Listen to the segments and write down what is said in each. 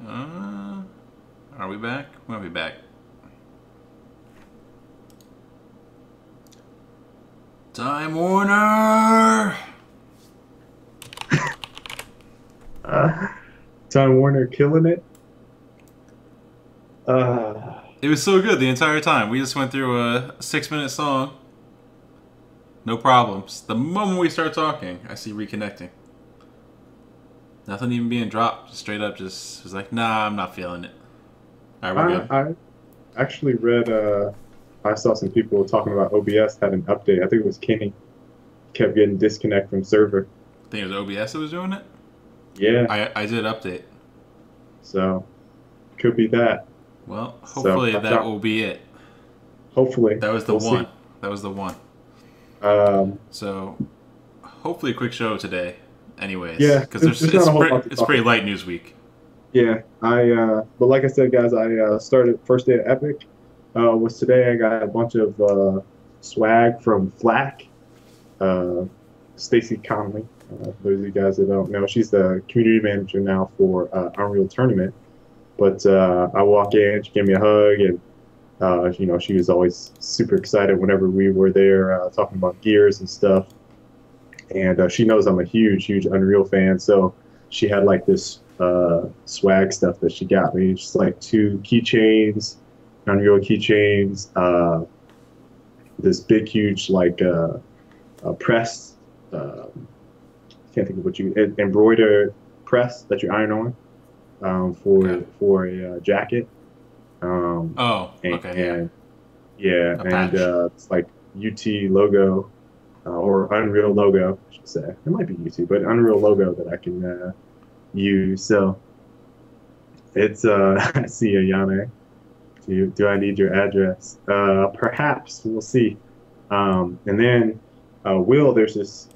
Are we back? We'll be back. Time Warner! Time Warner killing it. It was so good the entire time. We just went through a 6-minute song. No problems. The moment we start talking, I see reconnecting. Nothing even being dropped. Just straight up just was like, nah, I'm not feeling it. Alright, we're good. I actually read. I saw some people talking about OBS had an update. I think it was Kenny kept getting disconnect from server. I think it was OBS that was doing it. Yeah, I did update. so could be that. Well, So hopefully that will be it. hopefully That was the we'll one. see. That was the one. So, hopefully a quick show today. Anyways, Yeah, because there's not a whole lot to it's talk pretty about. light news week. Yeah, but like I said, guys, I started first day at Epic. Was today. I got a bunch of swag from Flack. Uh, Stacy Conley. Those of you guys that don't know, she's the community manager now for Unreal Tournament. But I walk in, she gave me a hug, and she was always super excited whenever we were there talking about gears and stuff. And she knows I'm a huge, huge Unreal fan, so she had like this swag stuff that she got me, just like 2 keychains, Unreal keychains, this big, huge like press. Can't think of what you embroidered press that you iron on Okay. for a jacket. Oh, And, okay, yeah. yeah, A and patch. it's like UT logo or Unreal logo, I should say. It might be UT, but Unreal logo that I can use. So it's I see a Yane. Do I need your address? Perhaps we'll see. And then Will, there's this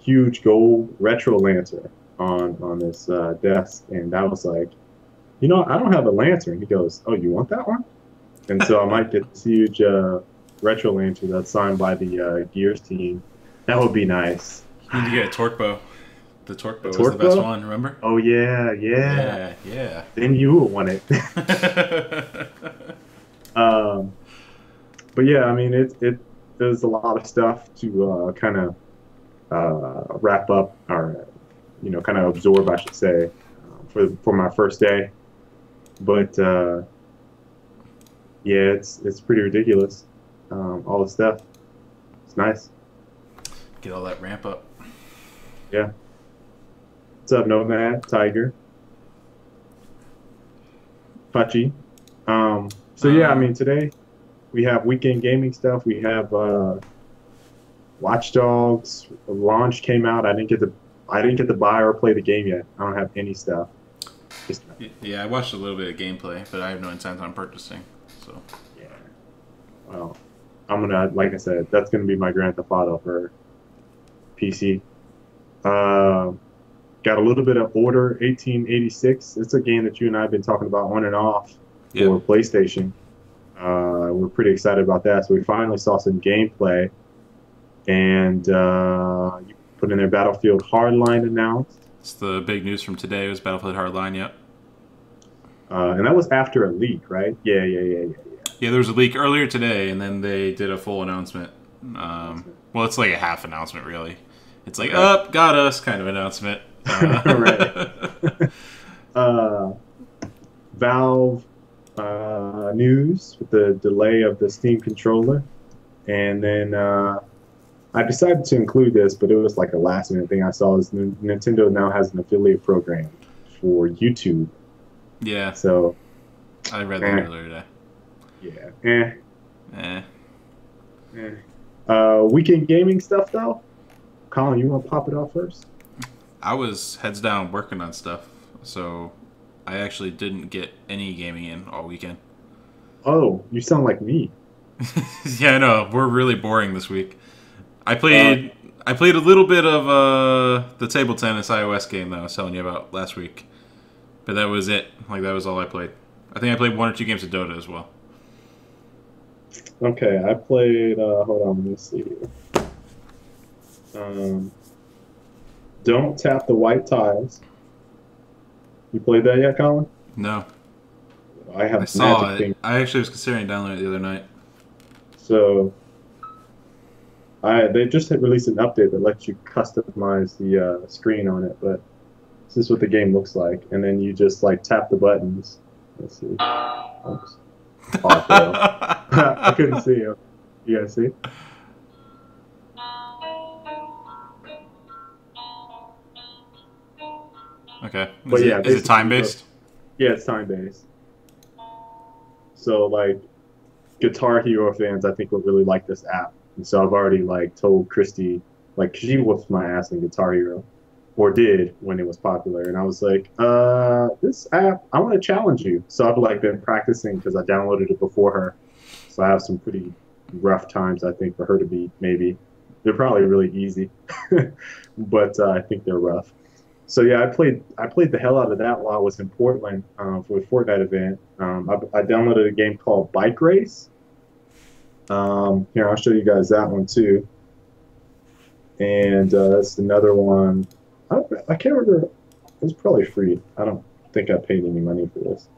huge gold retro lantern on this desk, and I was like, I don't have a lantern. He goes, oh, you want that one? And so I might get this huge retro lantern that's signed by the Gears team. That would be nice. You need to get a torque bow. The torque A bow was the torque best bow? one, remember? Oh yeah, yeah. Yeah, yeah. Then you will want it. um, but yeah, I mean, there's a lot of stuff to kind of wrap up or kind of absorb, I should say, for my first day. But yeah, it's pretty ridiculous. All the stuff. It's nice. Get all that ramp up. Yeah. What's up, Nomad, Tiger, Puchy? So yeah, I Um, mean, today we have weekend gaming stuff. We have Watch Dogs launch came out. I didn't get to buy or play the game yet. I don't have any stuff. Just yeah, I watched a little bit of gameplay, but I have no intent on purchasing. So, yeah. Well, I'm gonna, like I said, that's gonna be my Grand Theft Auto for PC. Uh, got a little bit of Order 1886. It's a game that you and I have been talking about on and off yep. for PlayStation. We're pretty excited about that. So we finally saw some gameplay, and you put in their Battlefield Hardline announced, It's the big news from today. It was Battlefield Hardline, yep. and that was after a leak, right? Yeah, yeah, yeah, yeah, Yeah, there was a leak earlier today, and then they did a full announcement. yeah. Well, it's like a half announcement, really. It's like, Okay. up, got us, kind of announcement. Right. uh, Valve news with the delay of the Steam controller, and then I decided to include this, but it was like a last minute thing I saw. Is Nintendo now has an affiliate program for YouTube. Yeah, So, I read that eh, earlier today. yeah, Eh. eh. Weekend gaming stuff though. Colin, you want to pop it off first? I was heads down working on stuff, so I actually didn't get any gaming in all weekend. Oh, you sound like me. Yeah, I know. We're really boring this week. I Uh, played I played a little bit of the table tennis iOS game that I was telling you about last week. But that was it. Like that was all I played. I think I played 1 or 2 games of Dota as well. okay, I played. Hold on, let me see. Um, Don't tap the white tiles. You played that yet, Colin? No. I have I saw magic it. thing. I actually was considering downloading it the other night. So they just had released an update that lets you customize the screen on it, but this is what the game looks like, and then you just like tap the buttons. Let's see. Oops. Oh, I failed. I couldn't see you. You guys see? Okay. But yeah, Is it time based? Yeah, it's time based. So like Guitar Hero fans, I think will really like this app. And so I've already like told Christy, like she whooped my ass in Guitar Hero, or did when it was popular, and I was like, this app, I want to challenge you. So I've like been practicing because I downloaded it before her, so I have some pretty rough times I think for her to beat. Maybe they're probably really easy, but I think they're rough. So yeah, I played the hell out of that while I was in Portland for the Fortnite event. I downloaded a game called Bike Race. Here, I'll show you guys that one too. And that's another one. I can't remember. It was probably free. I don't think I paid any money for this.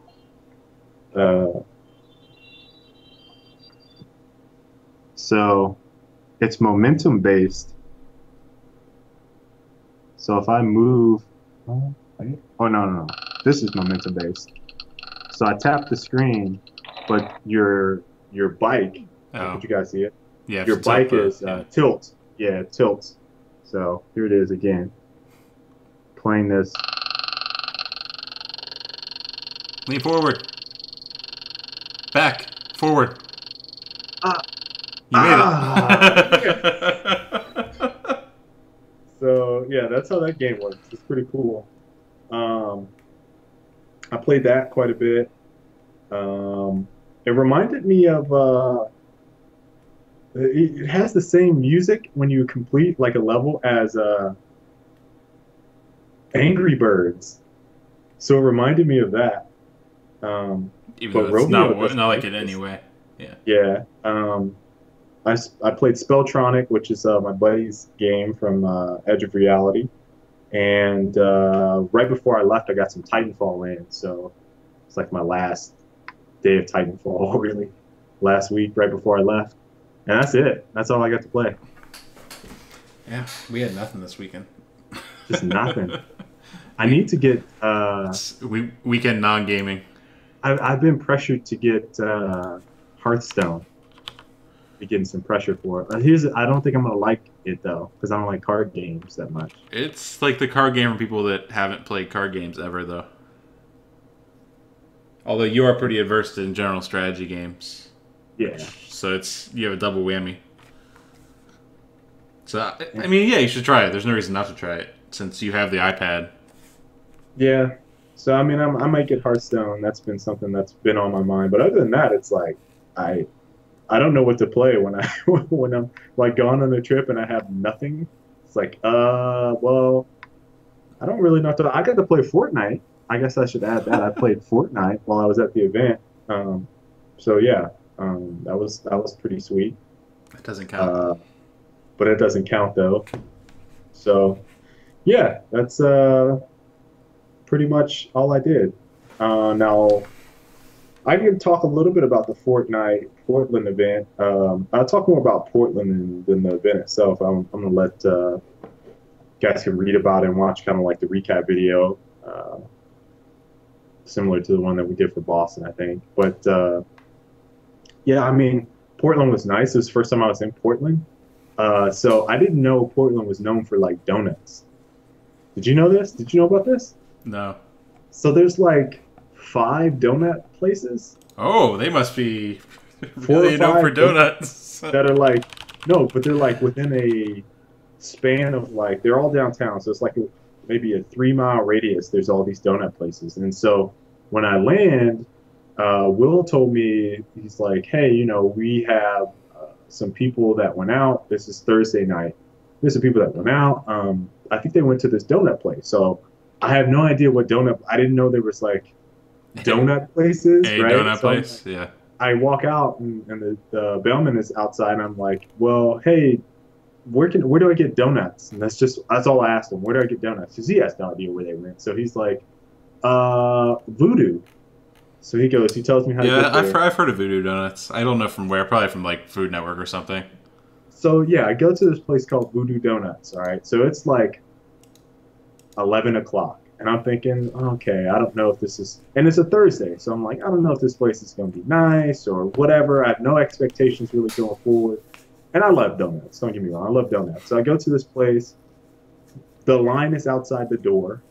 So it's momentum based. So if I move, oh no, this is momentum based. So I tap the screen, but your bike. Oh. Did you guys see it? Yeah. Your bike is yeah. tilt. Yeah, it tilts. So here it is again. Playing this. Lean forward. Back. Forward. You made it. So yeah, that's how that game works. It's pretty cool. I played that quite a bit. It reminded me of it has the same music when you complete like a level as Angry Birds. So it reminded me of that. Even But though it's Romeo not like it anyway. Yeah. Yeah. I played Spelltronic, which is my buddy's game from Edge of Reality. And right before I left, I got some Titanfall in. So it's like my last day of Titanfall, really. Last week, right before I left. And that's it. That's all I got to play. Yeah, we had nothing this weekend. Just nothing. I need to get... weekend non-gaming. I've been pressured to get Hearthstone. Be getting some pressure for it. I don't think I'm gonna like it though, because I don't like card games that much. It's like the card game for people that haven't played card games ever, though. Although you are pretty adverse in general strategy games. Yeah. So you have a double whammy. So I mean, yeah, you should try it. There's no reason not to try it since you have the iPad. Yeah. So I mean, I might get Hearthstone. That's been something that's been on my mind. But other than that, it's like I don't know what to play when when I'm like gone on a trip and I have nothing. It's like, well, I don't really know what to. I got to play Fortnite. I guess I should add that. I played Fortnite while I was at the event. So yeah, that was pretty sweet. That doesn't count. But it doesn't count though. So yeah, that's pretty much all I did. Now I can talk a little bit about the Fortnite Portland event. I'll talk more about Portland than the event itself. I'm gonna let guys can read about it and watch kind of like the recap video, similar to the one that we did for Boston, I think. But yeah, I mean, Portland was nice. It was the first time I was in Portland. So I didn't know Portland was known for like donuts. Did you know this? Did you know about this? No. So there's like 5 donut places. Oh, they must be 4 really or known 5 for donuts. that are like, no, but they're like within a span of like, they're all downtown. So it's like maybe a 3-mile radius. There's all these donut places. And so when I land, Will told me, he's like, hey, we have some people that went out. This is Thursday night. There's some people that went out. I think they went to this donut place. So I have no idea what I didn't know there was like donut places, right? Donut place, yeah. I walk out and the bellman is outside and I'm like, well, hey, where do I get donuts? And that's all I asked him. Where do I get donuts? Because he has no idea where they went. So he's like, Voodoo. So he tells me how to Yeah, get there. I've heard of Voodoo Donuts. I don't know from where. Probably from like Food Network or something. So yeah, I go to this place called Voodoo Donuts. All right, so it's like 11 o'clock, and I'm thinking, okay, I don't know if this is, and it's a Thursday, so I'm like, I don't know if this place is going to be nice or whatever. I have no expectations really going forward, and I love donuts. Don't get me wrong, I love donuts. So I go to this place. The line is outside the door.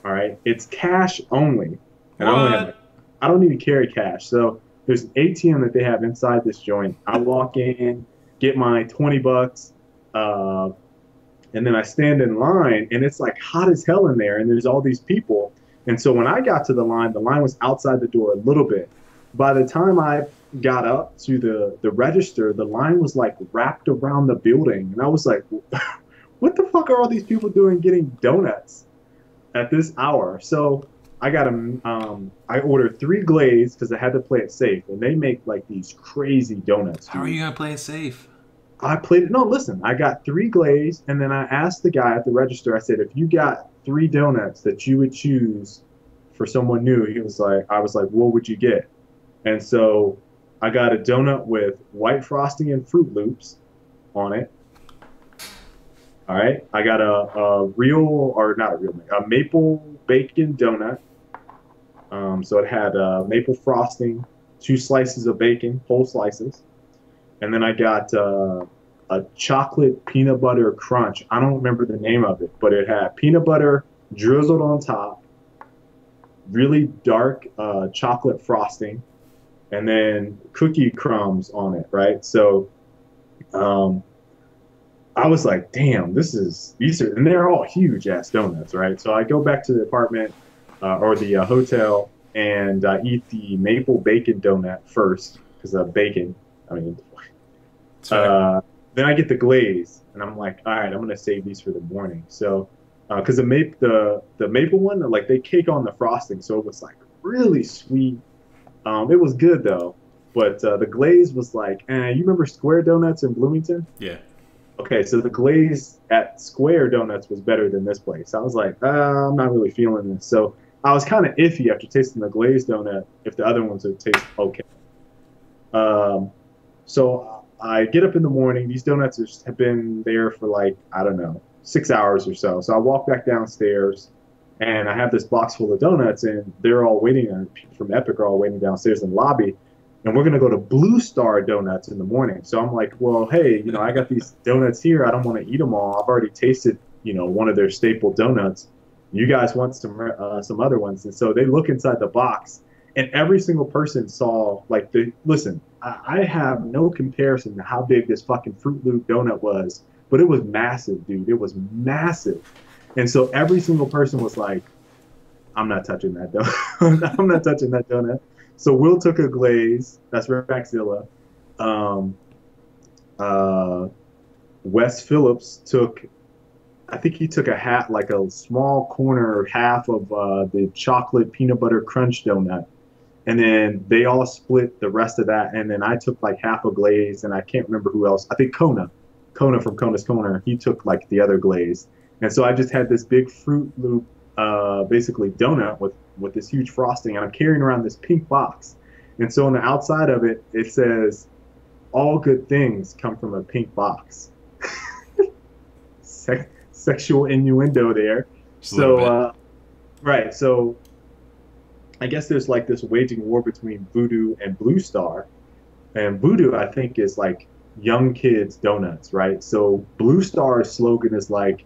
All right, it's cash only, and What? I don't even carry cash. So there's an ATM that they have inside this joint. I walk in, get my $20, uh, and then I stand in line, and it's like hot as hell in there, and there's all these people. And so when I got to the line was outside the door a little bit. By the time I got up to the register, the line was like wrapped around the building, and I was like, what the fuck are all these people doing getting donuts at this hour? So I ordered 3 glazed because I had to play it safe, and they make like these crazy donuts. How are you gonna play it safe? I played it. No, listen, I got 3 glazed, and then I asked the guy at the register, I said, if you got 3 donuts that you would choose for someone new, I was like, what would you get? And so I got a donut with white frosting and Fruit Loops on it. All right. I got a real, or not a real, a maple bacon donut. So it had maple frosting, 2 slices of bacon, whole slices. And then I got a chocolate peanut butter crunch. I don't remember the name of it, but it had peanut butter drizzled on top, really dark chocolate frosting, and then cookie crumbs on it, right? So I was like, damn, these are, and they're all huge ass donuts, right? So I go back to the apartment or the hotel, and I eat the maple bacon donut first because of bacon. I mean, then I get the glaze, and I'm like, all right, I'm gonna save these for the morning. So, because the maple one, like they cake on the frosting, so it was like really sweet. It was good though, but the glaze was like, you remember Square Donuts in Bloomington? Yeah. Okay, so the glaze at Square Donuts was better than this place. I was like, I'm not really feeling this. So I was kind of iffy after tasting the glazed donut if the other ones would taste okay. So I get up in the morning. These donuts have been there for like, I don't know, 6 hours or so. So I walk back downstairs, and I have this box full of donuts, and they're all waiting. People from Epic are all waiting downstairs in the lobby. And we're going to go to Blue Star Donuts in the morning. So I'm like, well, hey, I got these donuts here. I don't want to eat them all. I've already tasted, one of their staple donuts. You guys want some other ones? And so they look inside the box, and every single person saw, like, listen, I have no comparison to how big this fucking Fruit Loop donut was, but it was massive, dude. It was massive. And so every single person was like, I'm not touching that donut. I'm not touching that donut. So Will took a glaze. That's Godzilla. Wes Phillips took, I think he took like a small corner, half of the chocolate peanut butter crunch donut. And then they all split the rest of that. And then I took like half a glaze, and I can't remember who else. I think Kona from Kona's Corner, he took like the other glaze. And so I just had this big Fruit Loop, basically donut with this huge frosting, and I'm carrying around this pink box. And so on the outside of it, it says, all good things come from a pink box. Sexual innuendo there. So, right. So I guess there's like this waging war between Voodoo and Blue Star. And Voodoo, I think, is like young kids donuts, right? So Blue Star's slogan is like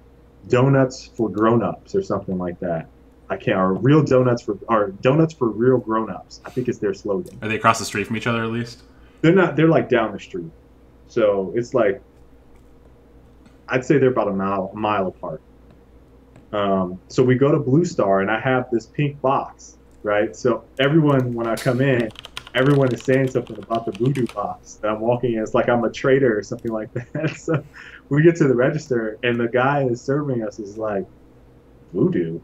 donuts for grown-ups or something like that. Or donuts for real grown-ups, I think is their slogan. Are they across the street from each other at least? They're not, they're like down the street. So it's like, I'd say they're about a mile apart. So we go to Blue Star, and I have this pink box, right? So everyone, when I come in, everyone is saying something about the Voodoo box that I'm walking in. It's like I'm a traitor or something like that. So we get to the register, and the guy is serving us is like, Voodoo?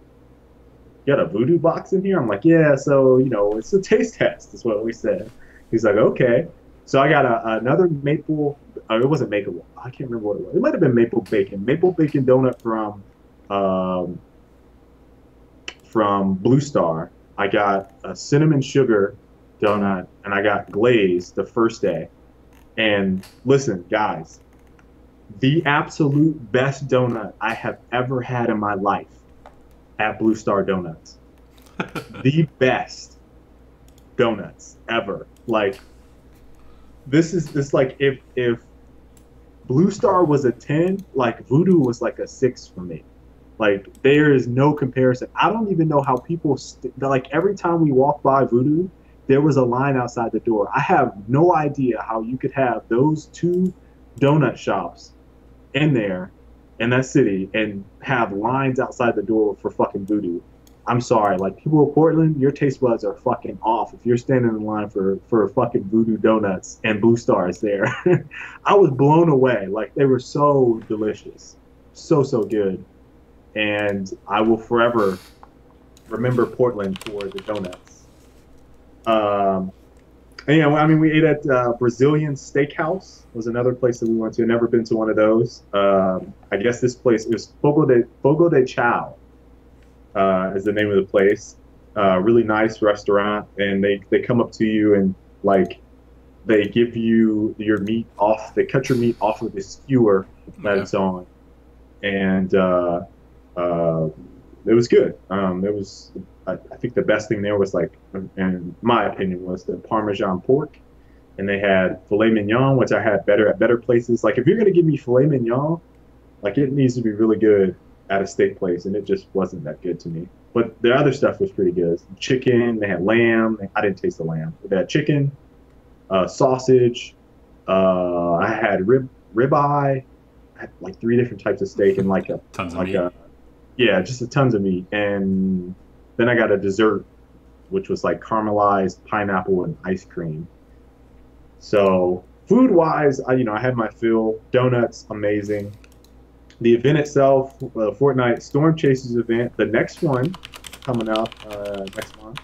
You got a Voodoo box in here? I'm like, yeah, so, it's a taste test is what we said. He's like, okay. So I got another maple, it wasn't maple, I can't remember what it was. It might have been maple bacon donut from Blue Star. I got a cinnamon sugar donut, and I got glazed the first day. And listen, guys, the absolute best donut I have ever had in my life at Blue Star Donuts. The best donuts ever. Like this is this like if Blue Star was a 10, like Voodoo was like a 6 for me. Like there is no comparison. I don't even know how people like every time we walk by Voodoo, there was a line outside the door. I have no idea how you could have those two donut shops in there in that city and have lines outside the door for fucking Voodoo. I'm sorry, like people of Portland, your taste buds are fucking off if you're standing in line for fucking Voodoo donuts and Blue Stars there. I was blown away. Like they were so delicious, so good, and I will forever remember Portland for the donuts. And yeah, I mean, we ate at Brazilian Steakhouse was another place that we went to. Never been to one of those. I guess this place is Fogo de Chao is the name of the place. Really nice restaurant, and they come up to you and like they give you your meat off. They cut your meat off of this skewer that it's on, and it was good. It was. I think the best thing there was like, in my opinion, was the Parmesan pork, and they had filet mignon, which I had better at better places. Like if you're gonna give me filet mignon, like it needs to be really good at a steak place, and it just wasn't that good to me. But the other stuff was pretty good. Chicken, they had lamb. I didn't taste the lamb. They had chicken, sausage. I had ribeye. I had like 3 different types of steak and like tons of meat. Yeah, just a tons of meat. And then I got a dessert, which was like caramelized pineapple and ice cream. So food-wise, I had my fill. Donuts, amazing. The event itself, Fortnite Storm Chasers event, the next one coming up next month.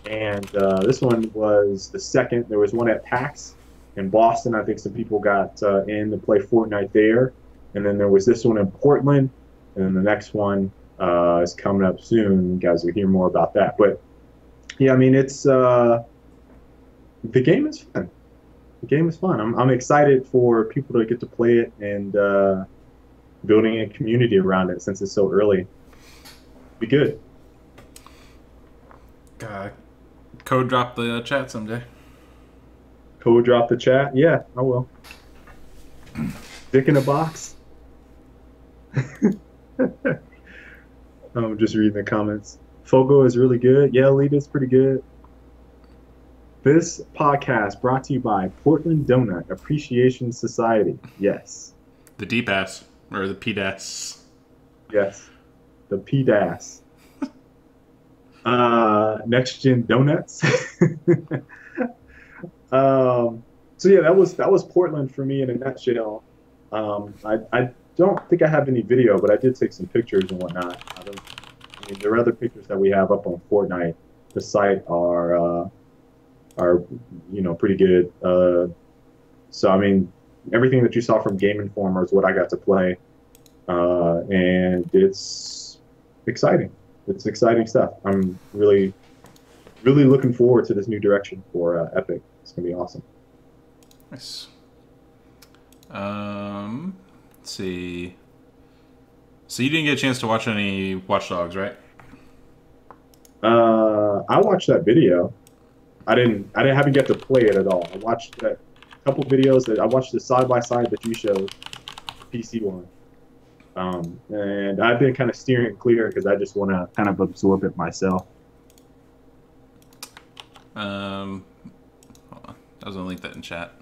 And this one was the second. There was one at PAX in Boston. I think some people got in to play Fortnite there. And then there was this one in Portland. And then the next one is coming up soon. You guys will hear more about that. But yeah, I mean, it's the game is fun. The game is fun. I'm excited for people to get to play it and building a community around it since it's so early. Be good. Code drop the chat someday. Code drop the chat? Yeah, I will. Dick in a box? I'm just reading the comments. Fogo is really good. Yeah, Alita's pretty good. This podcast brought to you by Portland Donut Appreciation Society. Yes. The deep ass. Or the PDAS. Yes. The PDAS. Next Gen Donuts. So yeah, that was Portland for me in a nutshell. I don't think I have any video, but I did take some pictures and whatnot. I mean, there are other pictures that we have up on Fortnite. The site are pretty good. So I mean, everything that you saw from Game Informer is what I got to play, and it's exciting. It's exciting stuff. I'm really looking forward to this new direction for Epic. It's gonna be awesome. Nice. Let's see. So you didn't get a chance to watch any Watch Dogs, right? I watched that video. I haven't get to play it at all. I watched a couple videos that I watched the side by side that you showed, the PC one. And I've been kind of steering clear because I just want to kind of absorb it myself. Hold on. I was gonna link that in chat.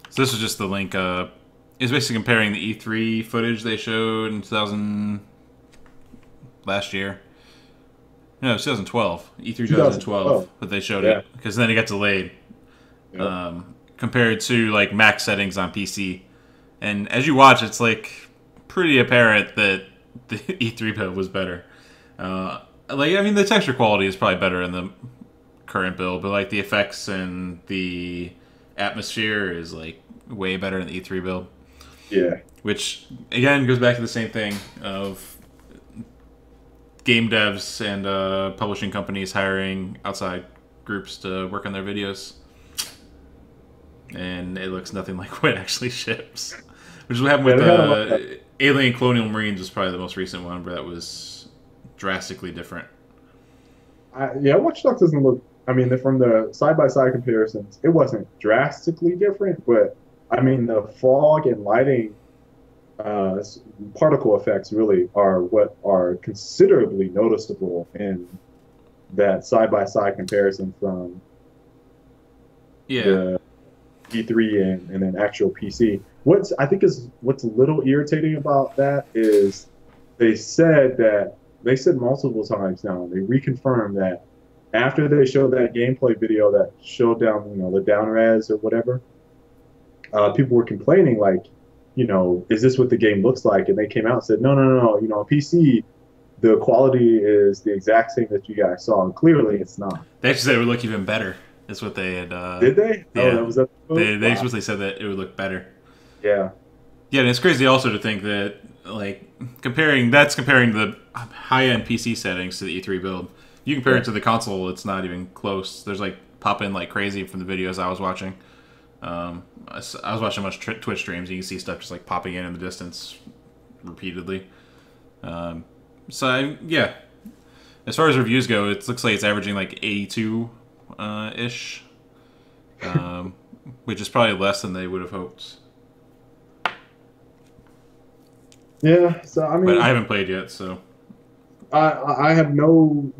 So this is just the link. It's basically comparing the E3 footage they showed in last year. No, 2012. E3 2012 that they showed it because then it got delayed. Yep. Compared to like max settings on PC, and as you watch, it's like pretty apparent that the E3 build was better. The texture quality is probably better in the current build, but like the effects and the atmosphere is like way better in the E3 build. Yeah. Which again goes back to the same thing of game devs and publishing companies hiring outside groups to work on their videos, and it looks nothing like what actually ships. Which is what happened with Alien Colonial Marines was probably the most recent one, where that was drastically different. Yeah, Watch Dogs doesn't look. I mean, from the side-by-side comparisons, it wasn't drastically different, but I mean, the fog and lighting particle effects really are what are considerably noticeable in that side-by-side comparison from the E3 and then actual PC. What's a little irritating about that is they said multiple times now, they reconfirmed that after they showed that gameplay video that showed down, the down res or whatever, people were complaining like, is this what the game looks like? And they came out and said, no, on PC, the quality is the exact same that you guys saw, and clearly it's not. They actually said it would look even better. That's what they had. Did they? Yeah. Oh, that was that. They explicitly said that it would look better. Yeah. Yeah, and it's crazy also to think that, like, comparing the high-end PC settings to the E3 build. You compare it to the console, it's not even close. There's, like, popping like crazy from the videos I was watching. I was watching a bunch of Twitch streams, and you can see stuff just, like, popping in the distance repeatedly. Yeah. As far as reviews go, it looks like it's averaging, like, 82-ish. Which is probably less than they would have hoped. Yeah, so I mean, but I haven't played yet, so I have no,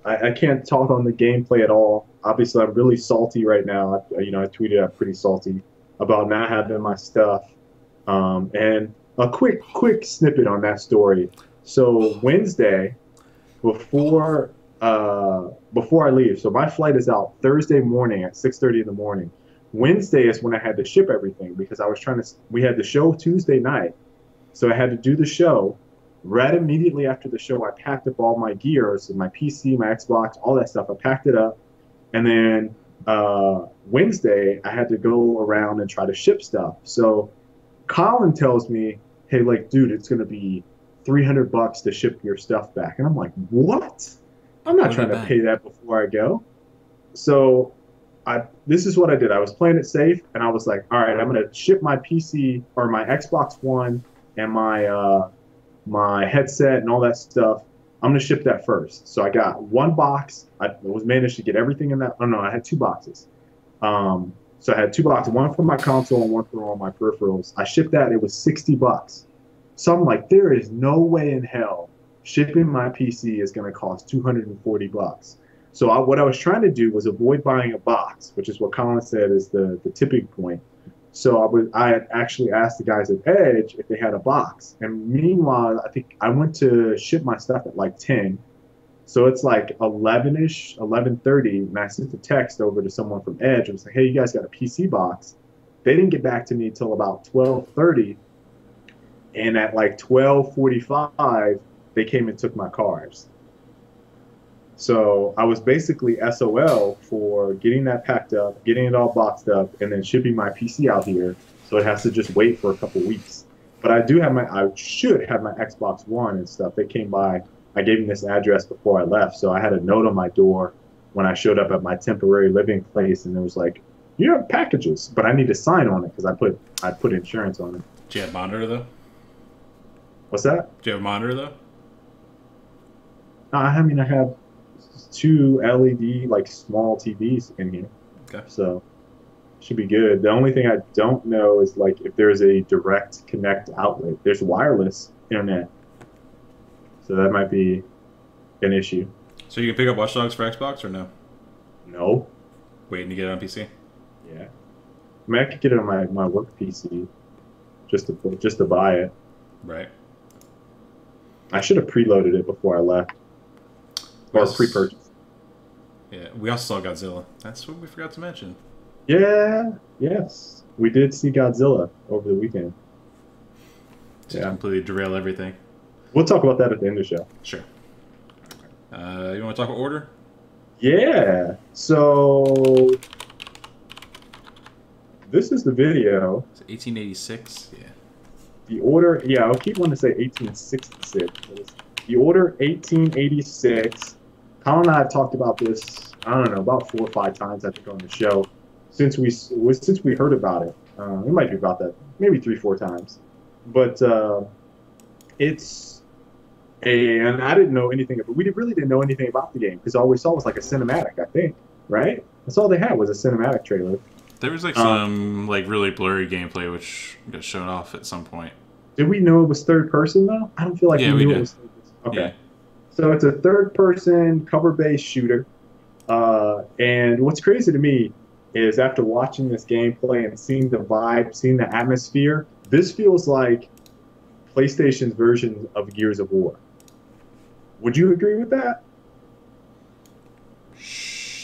I can't talk on the gameplay at all. Obviously, I'm really salty right now. I tweeted I'm pretty salty about not having my stuff. And a quick snippet on that story. So Wednesday, before I leave, so my flight is out Thursday morning at 6:30 in the morning. Wednesday is when I had to ship everything because we had the show Tuesday night. So I had to do the show. Right immediately after the show, I packed up all my gear, so my PC, my Xbox, all that stuff. I packed it up. And then Wednesday, I had to go around and try to ship stuff. So Colin tells me, hey, like, dude, it's going to be $300 to ship your stuff back. And I'm like, what? I'm not trying to pay that before I go. So this is what I did. I was playing it safe, and I was like, all right, I'm going to ship my PC or my Xbox One and my headset and all that stuff. I'm going to ship that first. So I got one box. I was managed to get everything in that. Oh, no, I had two boxes. So I had two boxes, one for my console and one for all my peripherals. I shipped that. It was $60. So I'm like, there is no way in hell shipping my PC is going to cost $240. So what I was trying to do was avoid buying a box, which is what Colin said is the tipping point. So I had actually asked the guys at Edge if they had a box. And meanwhile, I think I went to ship my stuff at like 10. So it's like 11-ish, 11:30, and I sent a text over to someone from Edge and was like, hey, you guys got a PC box? They didn't get back to me until about 12:30. And at like 12:45, they came and took my cards. So I was basically SOL for getting that packed up, getting it all boxed up, and then shipping my PC out here. So it has to just wait for a couple weeks. But I should have my Xbox One and stuff. They came by. I gave them this address before I left. So I had a note on my door when I showed up at my temporary living place, and it was like, you have packages, but I need to sign on it because I put insurance on it. Do you have a monitor though? What's that? Do you have a monitor though? I mean, I have two LED like small TVs in here. Okay. So should be good. The only thing I don't know is like if there's a direct connect outlet. There's wireless internet. So that might be an issue. So you can pick up Watch Dogs for Xbox or no? No. Waiting to get it on PC? Yeah. I mean, I could get it on my work PC just to buy it. Right. I should have preloaded it before I left. Or pre-purchase. Yeah, we also saw Godzilla. That's what we forgot to mention. Yeah, yes. We did see Godzilla over the weekend. Just completely derail everything. We'll talk about that at the end of the show. Sure. You want to talk about order? Yeah. So this is the video. It's 1886. Yeah. The order. Yeah, I'll keep wanting to say 1866. The Order 1886. Colin and I have talked about this, I don't know, about 4 or 5 times, I think, on the show since we heard about it. It might be about that, maybe 3, 4 times. But and I didn't know anything, but we really didn't know anything about the game because all we saw was like a cinematic, I think, right? That's all they had was a cinematic trailer. There was like some like really blurry gameplay which got shown off at some point. Did we know it was third person though? I don't feel like we knew it was third person. Okay. Yeah. So it's a third person cover-based shooter. And what's crazy to me is after watching this gameplay and seeing the vibe, seeing the atmosphere, this feels like PlayStation's version of Gears of War. Would you agree with that?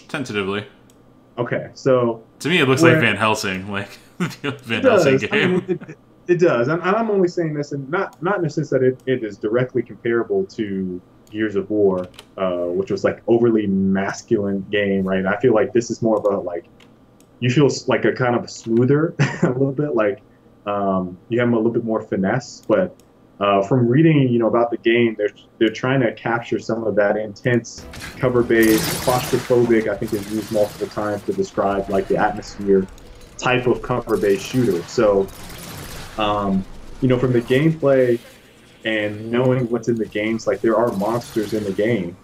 Tentatively. Okay, so to me it looks like Van Helsing, like the Van Helsing game. I mean, it does, and I'm only saying this, and not in the sense that it is directly comparable to Gears of War, which was like overly masculine game, right? I feel like this is more of a like, you feel like a kind of smoother, a little bit like you have a little bit more finesse, but. From reading, about the game, they're trying to capture some of that intense, cover-based, claustrophobic. I think is used multiple times to describe like the atmosphere type of cover-based shooter. So, from the gameplay and knowing what's in the games, like there are monsters in the game,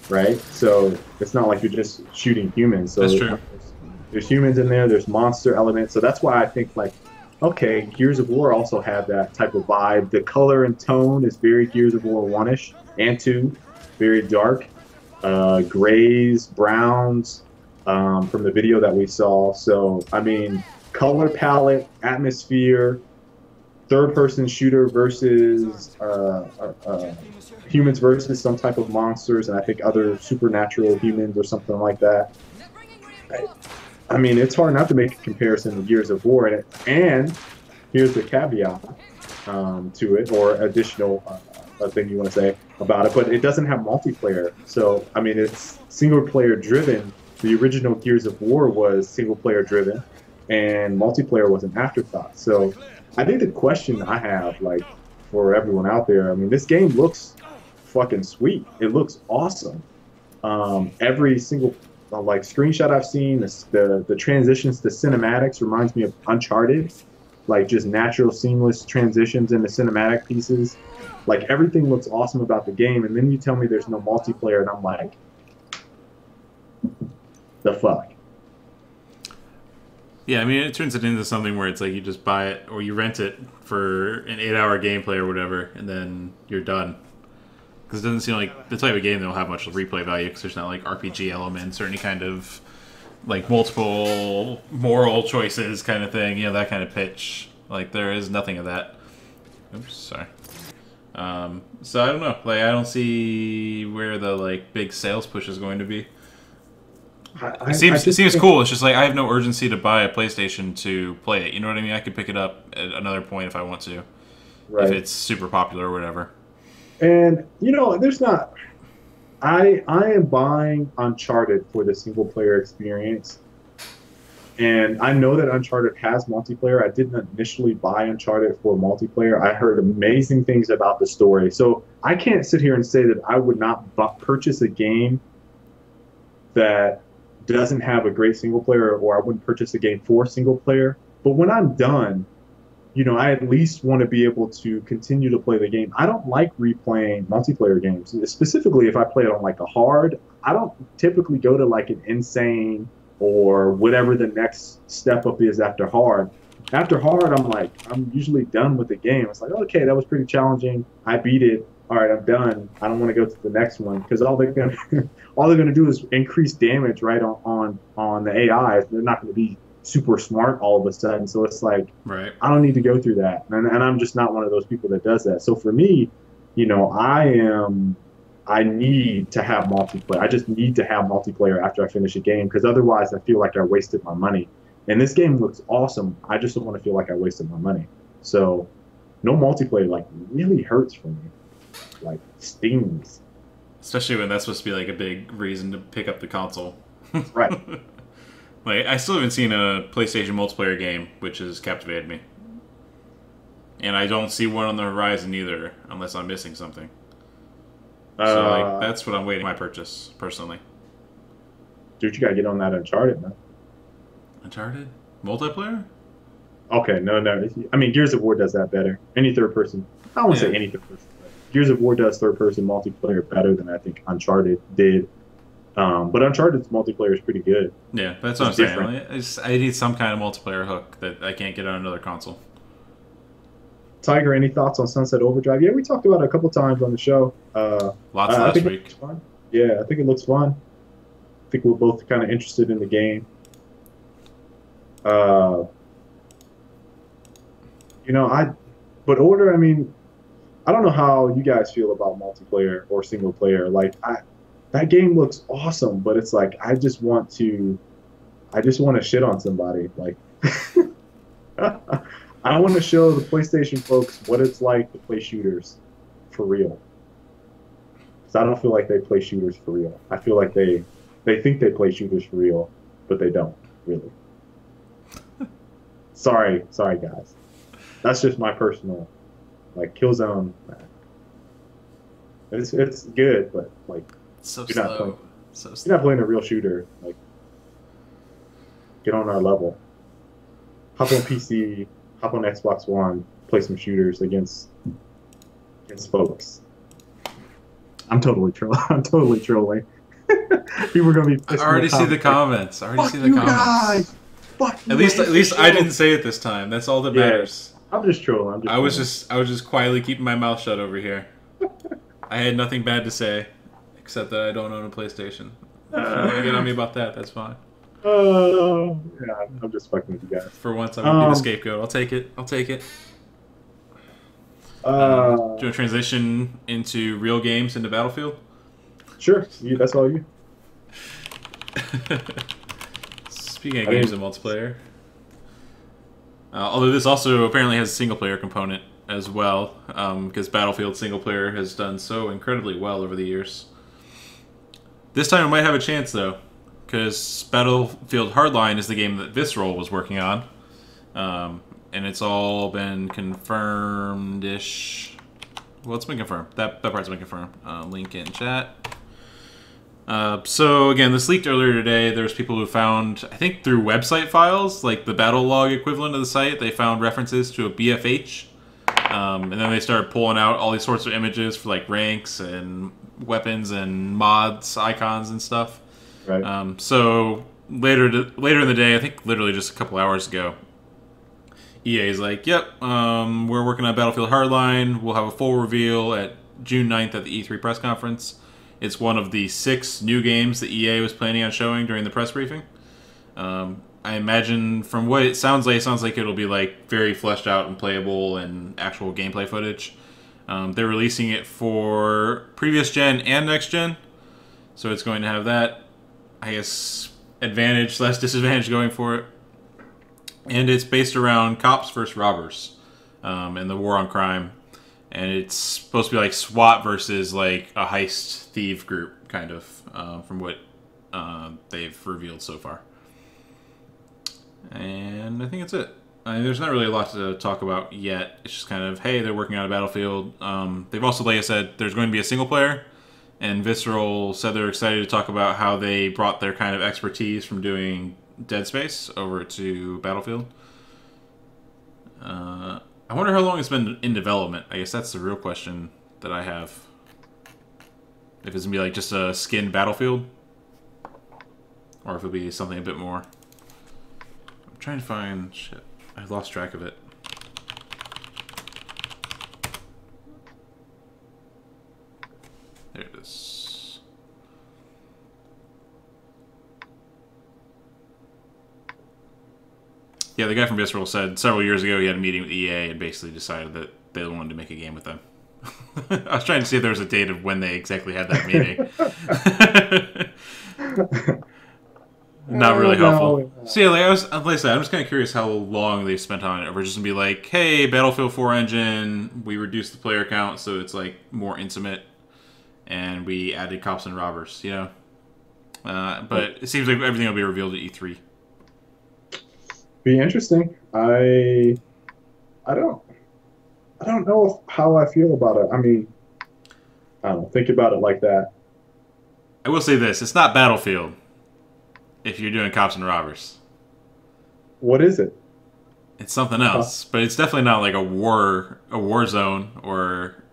right? So it's not like you're just shooting humans. So that's true. There's humans in there. There's monster elements. So that's why I think like. Okay, Gears of War also had that type of vibe. The color and tone is very Gears of War 1-ish and 2, very dark, grays, browns from the video that we saw. So, I mean, color palette, atmosphere, third-person shooter versus humans versus some type of monsters, and I think other supernatural humans or something like that. I mean, it's hard not to make a comparison to Gears of War, and here's the caveat to it, or additional thing you want to say about it, but it doesn't have multiplayer. So, I mean, it's single-player driven. The original Gears of War was single-player driven, and multiplayer was an afterthought. So, I think the question I have, like, for everyone out there, I mean, this game looks fucking sweet. It looks awesome. Every single like screenshot I've seen, the transitions to cinematics reminds me of Uncharted, like just natural, seamless transitions into cinematic pieces. Like everything looks awesome about the game, and then you tell me there's no multiplayer, and I'm like, the fuck. Yeah, I mean, it turns it into something where it's like you just buy it or you rent it for an 8-hour gameplay or whatever, and then you're done. Because it doesn't seem like the type of game that will have much replay value because there's not like RPG elements or any kind of like multiple moral choices kind of thing, that kind of pitch. Like there is nothing of that. Oops, sorry. So I don't know. Like I don't see where the like big sales push is going to be. It seems cool. It's just like I have no urgency to buy a PlayStation to play it. You know what I mean? I could pick it up at another point if I want to, if it's super popular or whatever. And there's not. I am buying Uncharted for the single player experience, and I know that Uncharted has multiplayer. I didn't initially buy Uncharted for multiplayer. I heard amazing things about the story, so I can't sit here and say that I would not purchase a game that doesn't have a great single player, or I wouldn't purchase a game for single player. But when I'm done, I at least want to be able to continue to play the game. I don't like replaying multiplayer games, specifically if I play it on like a hard. I don't typically go to like an insane or whatever the next step up is after hard. After hard, I'm usually done with the game. It's like, okay, that was pretty challenging. I beat it. All right, I'm done. I don't want to go to the next one because all they're gonna do is increase damage right on the AI. They're not going to be super smart all of a sudden, so it's like, right. I don't need to go through that, and I'm just not one of those people that does that. So for me, I need to have multiplayer. I just need to have multiplayer after I finish a game, because otherwise I feel like I wasted my money. And this game looks awesome. I just don't want to feel like I wasted my money. So no multiplayer like really hurts for me, like stings. Especially when that's supposed to be like a big reason to pick up the console. Right. Like, I still haven't seen a PlayStation multiplayer game which has captivated me. And I don't see one on the horizon either, unless I'm missing something. So like that's what I'm waiting my purchase personally. Dude, you gotta get on that Uncharted, man. Uncharted multiplayer? Okay, no. I mean, Gears of War does that better. Any third person. I don't want to say any third person. But Gears of War does third person multiplayer better than I think Uncharted did. But Uncharted's multiplayer is pretty good. Yeah, that's what I'm saying. I need some kind of multiplayer hook that I can't get on another console. Tiger, any thoughts on Sunset Overdrive? Yeah, we talked about it a couple times on the show. Lots last week. Yeah, I think it looks fun. I think we're both kind of interested in the game. But Order, I mean, I don't know how you guys feel about multiplayer or single player. Like, that game looks awesome, but it's like I just want to shit on somebody. Like, I want to show the PlayStation folks what it's like to play shooters for real. Because I don't feel like they play shooters for real. I feel like they think they play shooters for real, but they don't really. Sorry, guys. That's just my personal, like, Killzone. It's good, but like, so slow. You're not playing a real shooter. Like, get on our level. Hop on PC. Hop on Xbox One. Play some shooters against folks. I'm totally trolling. People are gonna be. I already see the comments. Guys. Fuck you. At least I didn't say it this time. That's all that matters. I'm just trolling. I was just quietly keeping my mouth shut over here. I had nothing bad to say, except that I don't own a PlayStation. If you want to get on me about that, that's fine. Yeah, I'm just fucking with you guys. For once, I'm gonna be the scapegoat. I'll take it. Do you want to transition into real games into Battlefield? Sure. That's all you. Speaking of games and multiplayer, although this also apparently has a single-player component as well, because Battlefield single-player has done so incredibly well over the years. This time it might have a chance, though, because Battlefield Hardline is the game that Visceral was working on, and it's all been confirmed-ish. Well, it's been confirmed. That part's been confirmed. Link in chat. So again, this leaked earlier today. There's people who found, I think through website files, like the battle log equivalent of the site, they found references to a BFH. And then they started pulling out all these sorts of images for like ranks and weapons and mods, icons and stuff. Right. So later in the day, I think literally just a couple hours ago, EA is like, yep, we're working on Battlefield Hardline. We'll have a full reveal at June 9th at the E3 press conference. It's one of the 6 new games that EA was planning on showing during the press briefing. I imagine from what it sounds like it'll be like very fleshed out and playable and actual gameplay footage. They're releasing it for previous gen and next gen, so it's going to have that, I guess, advantage / disadvantage going for it. And it's based around cops versus robbers, and the war on crime. And it's supposed to be like SWAT versus like a heist thief group, kind of, from what they've revealed so far. And I think that's it. I mean, there's not really a lot to talk about yet. It's just kind of, hey, they're working on a Battlefield. They've also, like I said, there's going to be a single player. And Visceral said they're excited to talk about how they brought their kind of expertise from doing Dead Space over to Battlefield. I wonder how long it's been in development. I guess that's the real question that I have. If it's going to be like just a skinned Battlefield, or if it'll be something a bit more. I'm trying to find... Shit, I lost track of it. There it is. Yeah, the guy from Visceral said several years ago he had a meeting with EA and basically decided that they wanted to make a game with them. I was trying to see if there was a date of when they exactly had that meeting. Not really helpful. No. So yeah, like I said, I'm just kind of curious how long they've spent on it. Or we're just gonna be like, hey, Battlefield 4 engine, we reduced the player count so it's like more intimate, and we added cops and robbers, you know. But it seems like everything will be revealed at E3. Be interesting. I don't know how I feel about it. I mean, I don't know. Think about it like that. I will say this: it's not Battlefield. If you're doing cops and robbers, What is it? it's something else. But it's definitely not like a war zone, or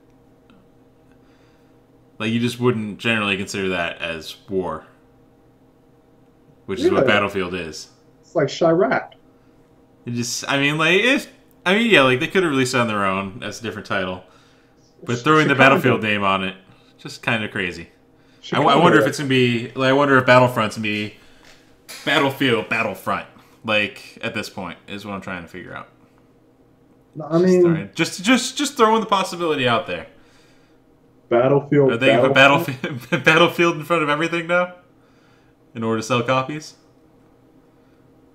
like you just wouldn't generally consider that as war, which is what Battlefield is. It's like Chirac. It just, I mean, like yeah, like they could have released it on their own as a different title, but throwing the Battlefield name on it, just kind of crazy. I wonder if it's gonna be. Like, I wonder if Battlefront's gonna be Battlefield Battlefront. Like at this point, is what I'm trying to figure out. I mean, just throwing the possibility out there. Battlefield. Are they gonna put Battlefield in front of everything now, in order to sell copies?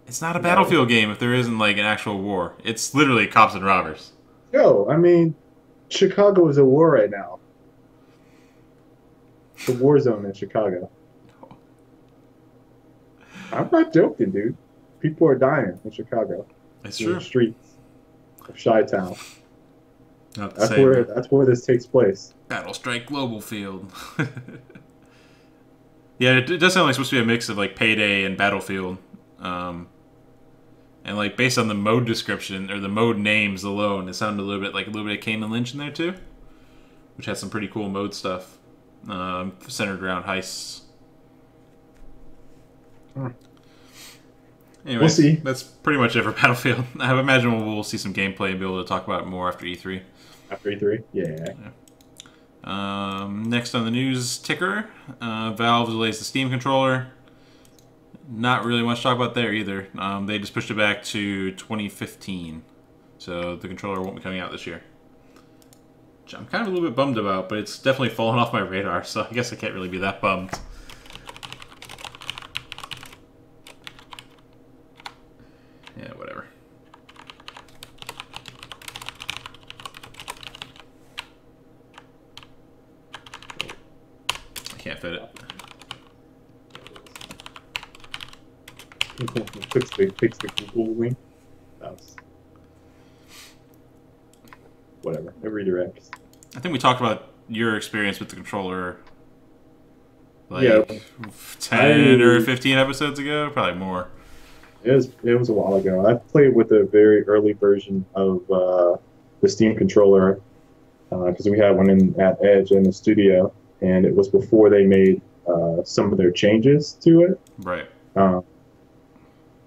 It's not a Battlefield game if there isn't like an actual war. It's literally cops and robbers. Yo, I mean, Chicago is at war right now. The war zone in Chicago. I'm not joking, dude. People are dying in Chicago. It's true. The streets of Chi-Town. That's where this takes place. Battle Strike Global Field. Yeah, it does sound like it's supposed to be a mix of like Payday and Battlefield. And like based on the mode description or the mode names alone, it sounded a little bit of Kane and Lynch in there too, which has some pretty cool mode stuff centered around heists. Anyways, we'll see. That's pretty much it for Battlefield. I imagine we'll see some gameplay and be able to talk about it more after E3. After E3, yeah. Next on the news ticker, Valve delays the Steam controller. Not really much to talk about there either. They just pushed it back to 2015. So the controller won't be coming out this year. Which I'm kind of a little bit bummed about, but it's definitely fallen off my radar, so I guess I can't really be that bummed. Yeah, whatever. I can't fit it. Fix the Google link. That's whatever. It redirects. I think we talked about your experience with the controller like 10 or 15 episodes ago, probably more. It was a while ago. I played with a very early version of the Steam controller because we had one at Edge in the studio, and it was before they made some of their changes to it. Right.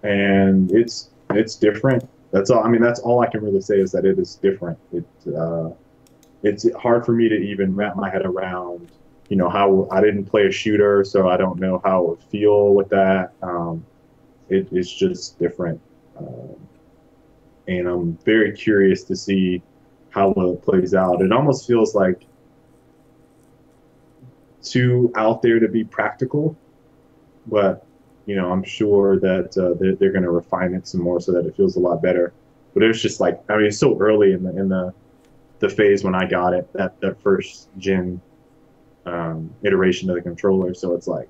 And it's different. That's all. I mean, that's all I can really say is that it is different. It's hard for me to even wrap my head around. You know, how I didn't play a shooter, so I don't know how it would feel with that. It's just different, and I'm very curious to see how it plays out. It almost feels like too out there to be practical, but you know, I'm sure that they're going to refine it some more so that it feels a lot better. But it was just like, I mean, it's so early in the phase when I got it, that first gen iteration of the controller. So it's like,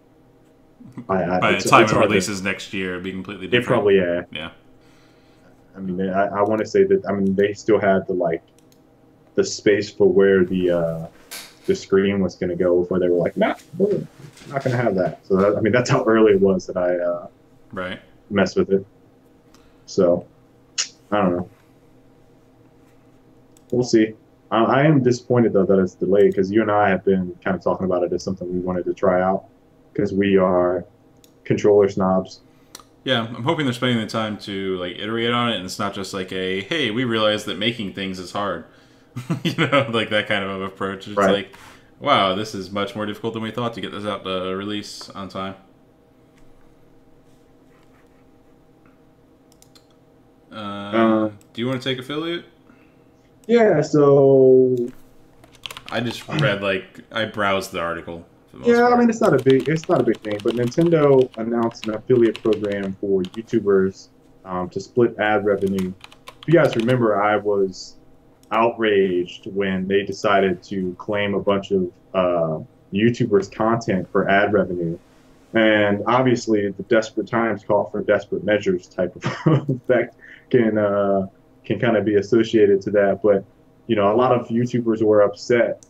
by the time it releases next year, it'll be completely different. It probably, yeah. I mean, I want to say that, I mean, they still had the space for where the screen was going to go before they were like, nah, we're not going to have that. So that, I mean, that's how early it was that I messed with it. So I don't know. We'll see. I am disappointed though that it's delayed because you and I have been kind of talking about it as something we wanted to try out because we are controller snobs. Yeah, I'm hoping they're spending the time to like iterate on it, and it's not just like a hey, we realize that making things is hard. You know, like that kind of approach. It's like, wow, this is much more difficult than we thought to get this out to release on time. Do you want to take affiliate? Yeah, so I just read I browsed the article. Yeah, I mean it's not a big thing, but Nintendo announced an affiliate program for YouTubers to split ad revenue. If you guys remember, I was outraged when they decided to claim a bunch of YouTubers' content for ad revenue. And obviously, the desperate times call for desperate measures type of effect can kind of be associated to that. But, you know, a lot of YouTubers were upset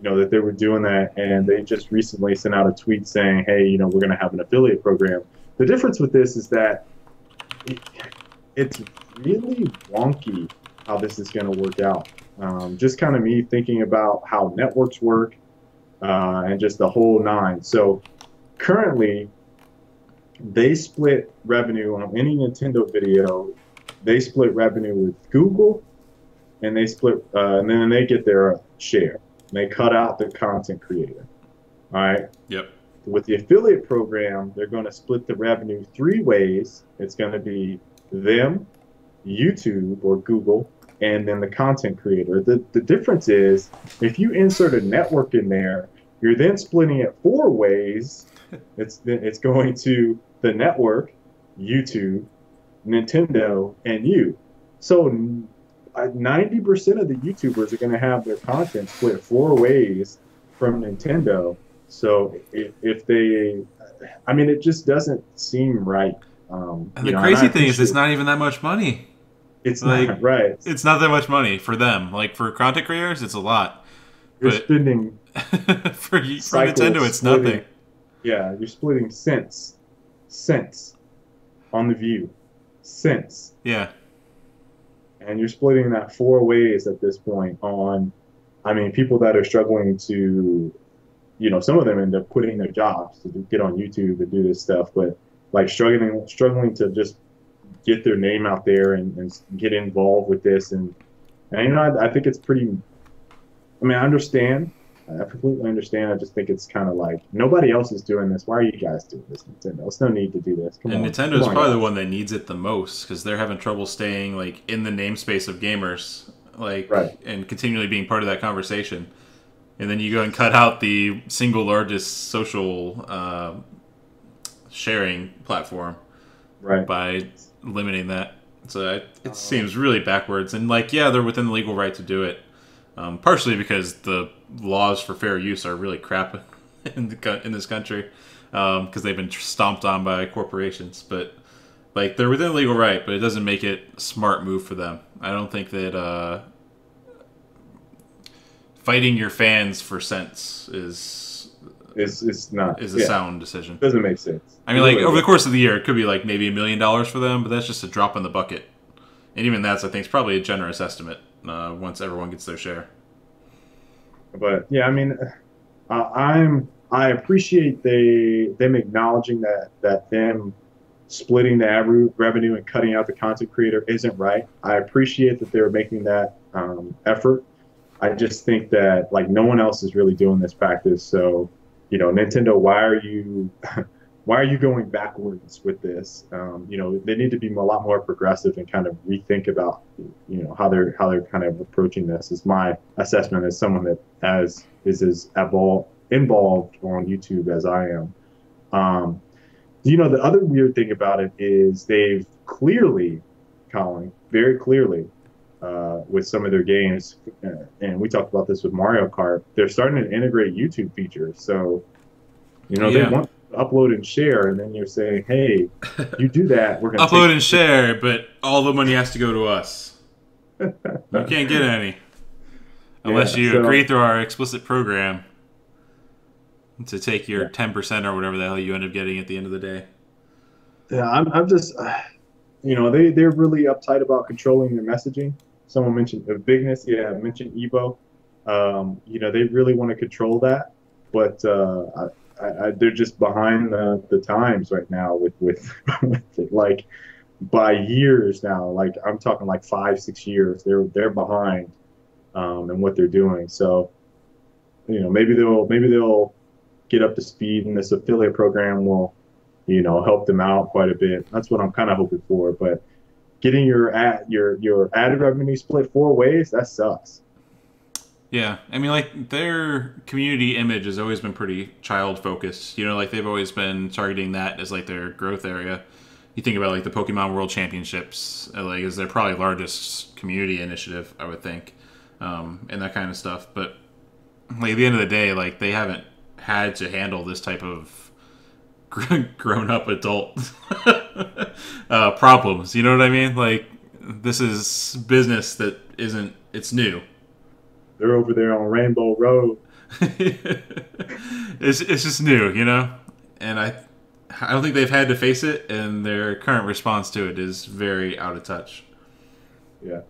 that they were doing that, and they just recently sent out a tweet saying, "Hey, we're going to have an affiliate program." The difference with this is that it's really wonky how this is going to work out. Just kind of me thinking about how networks work and just the whole nine. So currently, they split revenue on any Nintendo video. They split revenue with Google, and and then they get their share. They cut out the content creator. All right. Yep. With the affiliate program, they're going to split the revenue three ways. It's going to be them, YouTube or Google, and then the content creator. The difference is if you insert a network in there, you're then splitting it four ways. It's going to the network, YouTube, Nintendo, and you. So 90% of the YouTubers are going to have their content split four ways from Nintendo. So if they, I mean, it just doesn't seem right. And the crazy thing is, it's not even that much money. It's like not, right. It's not that much money for them. Like for content creators, it's a lot. You're spending for Nintendo, it's nothing. Yeah, you're splitting cents on the view, cents. Yeah. And you're splitting that four ways at this point on, I mean, people that are struggling to, some of them end up quitting their jobs to get on YouTube and do this stuff, but like struggling to just get their name out there and get involved with this. And I think it's pretty, I mean, I completely understand. I just think it's kind of like nobody else is doing this. Why are you guys doing this, Nintendo? There's no need to do this. Come on. Nintendo's probably the one that needs it the most because they're having trouble staying like in the namespace of gamers, like and continually being part of that conversation. And then you go and cut out the single largest social sharing platform, by limiting that. So it seems really backwards. And like, yeah, they're within the legal right to do it. Partially because the laws for fair use are really crap in this country because they've been stomped on by corporations. But like they're within legal right, but it doesn't make it a smart move for them. I don't think that fighting your fans for cents is a sound decision. Doesn't make sense. I mean, like over the course of the year, it could be like maybe $1 million for them, but that's just a drop in the bucket. And even that's, I think, is probably a generous estimate. Once everyone gets their share. But yeah, I mean, I appreciate them acknowledging that them splitting the revenue and cutting out the content creator isn't right. I appreciate that they're making that effort. I just think that like no one else is really doing this practice. So, Nintendo, why are you going backwards with this? They need to be a lot more progressive and kind of rethink about, how they're kind of approaching this. Is my assessment as someone that is as involved on YouTube as I am. The other weird thing about it is they've clearly, Colin, very clearly, with some of their games, and we talked about this with Mario Kart, they're starting to integrate YouTube features. So, they want upload and share, and then you're saying, hey, you do that, we're going to upload and share, but all the money has to go to us. You can't get any unless you agree through our explicit program to take your 10% or whatever the hell you end up getting at the end of the day. Yeah, I'm just, they're really uptight about controlling their messaging. Someone mentioned Bigness, mentioned Evo. They really want to control that, but they're just behind the times right now with it. Like by years now, like I'm talking like 5-6 years, they're behind in what they're doing. So maybe they'll get up to speed, and this affiliate program will help them out quite a bit. That's what I'm kind of hoping for. But getting your ad revenue split 4 ways, that sucks. Yeah, I mean, like, their community image has always been pretty child-focused. Like, they've always been targeting that as, like, their growth area. You think about, like, the Pokemon World Championships, like, is their probably largest community initiative, I would think, and that kind of stuff. But, like, at the end of the day, like, they haven't had to handle this type of grown-up adult problems. You know what I mean? Like, this is business that isn't... It's new. They're over there on Rainbow Road. It's just new, you know, and I don't think they've had to face it, and their current response to it is very out of touch. Yeah.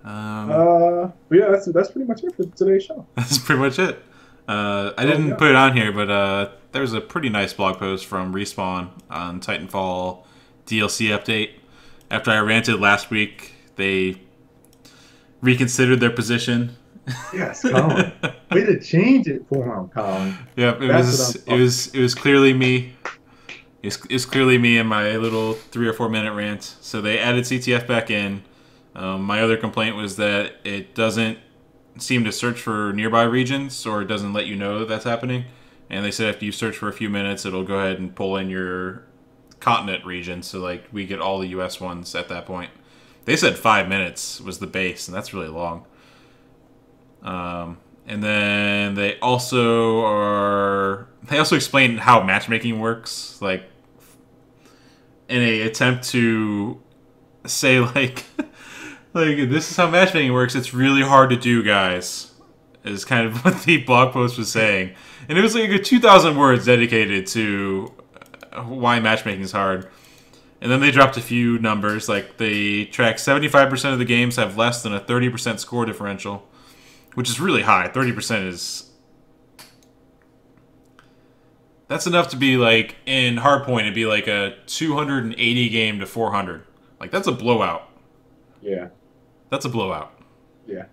But yeah, that's pretty much it for today's show. That's pretty much it. I didn't put it on here, but there was a pretty nice blog post from Respawn on Titanfall DLC update. After I ranted last week, they reconsidered their position. Yes, Colin. Way to change it for him, Colin. Yep, it was clearly me. It's clearly me in my little 3 or 4 minute rant. So they added CTF back in. My other complaint was that it doesn't seem to search for nearby regions, or it doesn't let you know that that's happening. And they said after you search for a few minutes, it'll go ahead and pull in your continent region. So like we get all the US ones at that point. They said 5 minutes was the base, and that's really long. And then they also explain how matchmaking works, like in a attempt to say like like this is how matchmaking works. It's really hard to do, guys. Is kind of what the blog post was saying, and it was like 2,000 words dedicated to why matchmaking is hard. And then they dropped a few numbers, like they track 75% of the games have less than a 30% score differential, which is really high. 30% is... That's enough to be like, in Hardpoint, it'd be like a 280 game to 400. Like, that's a blowout. Yeah. That's a blowout. Yeah.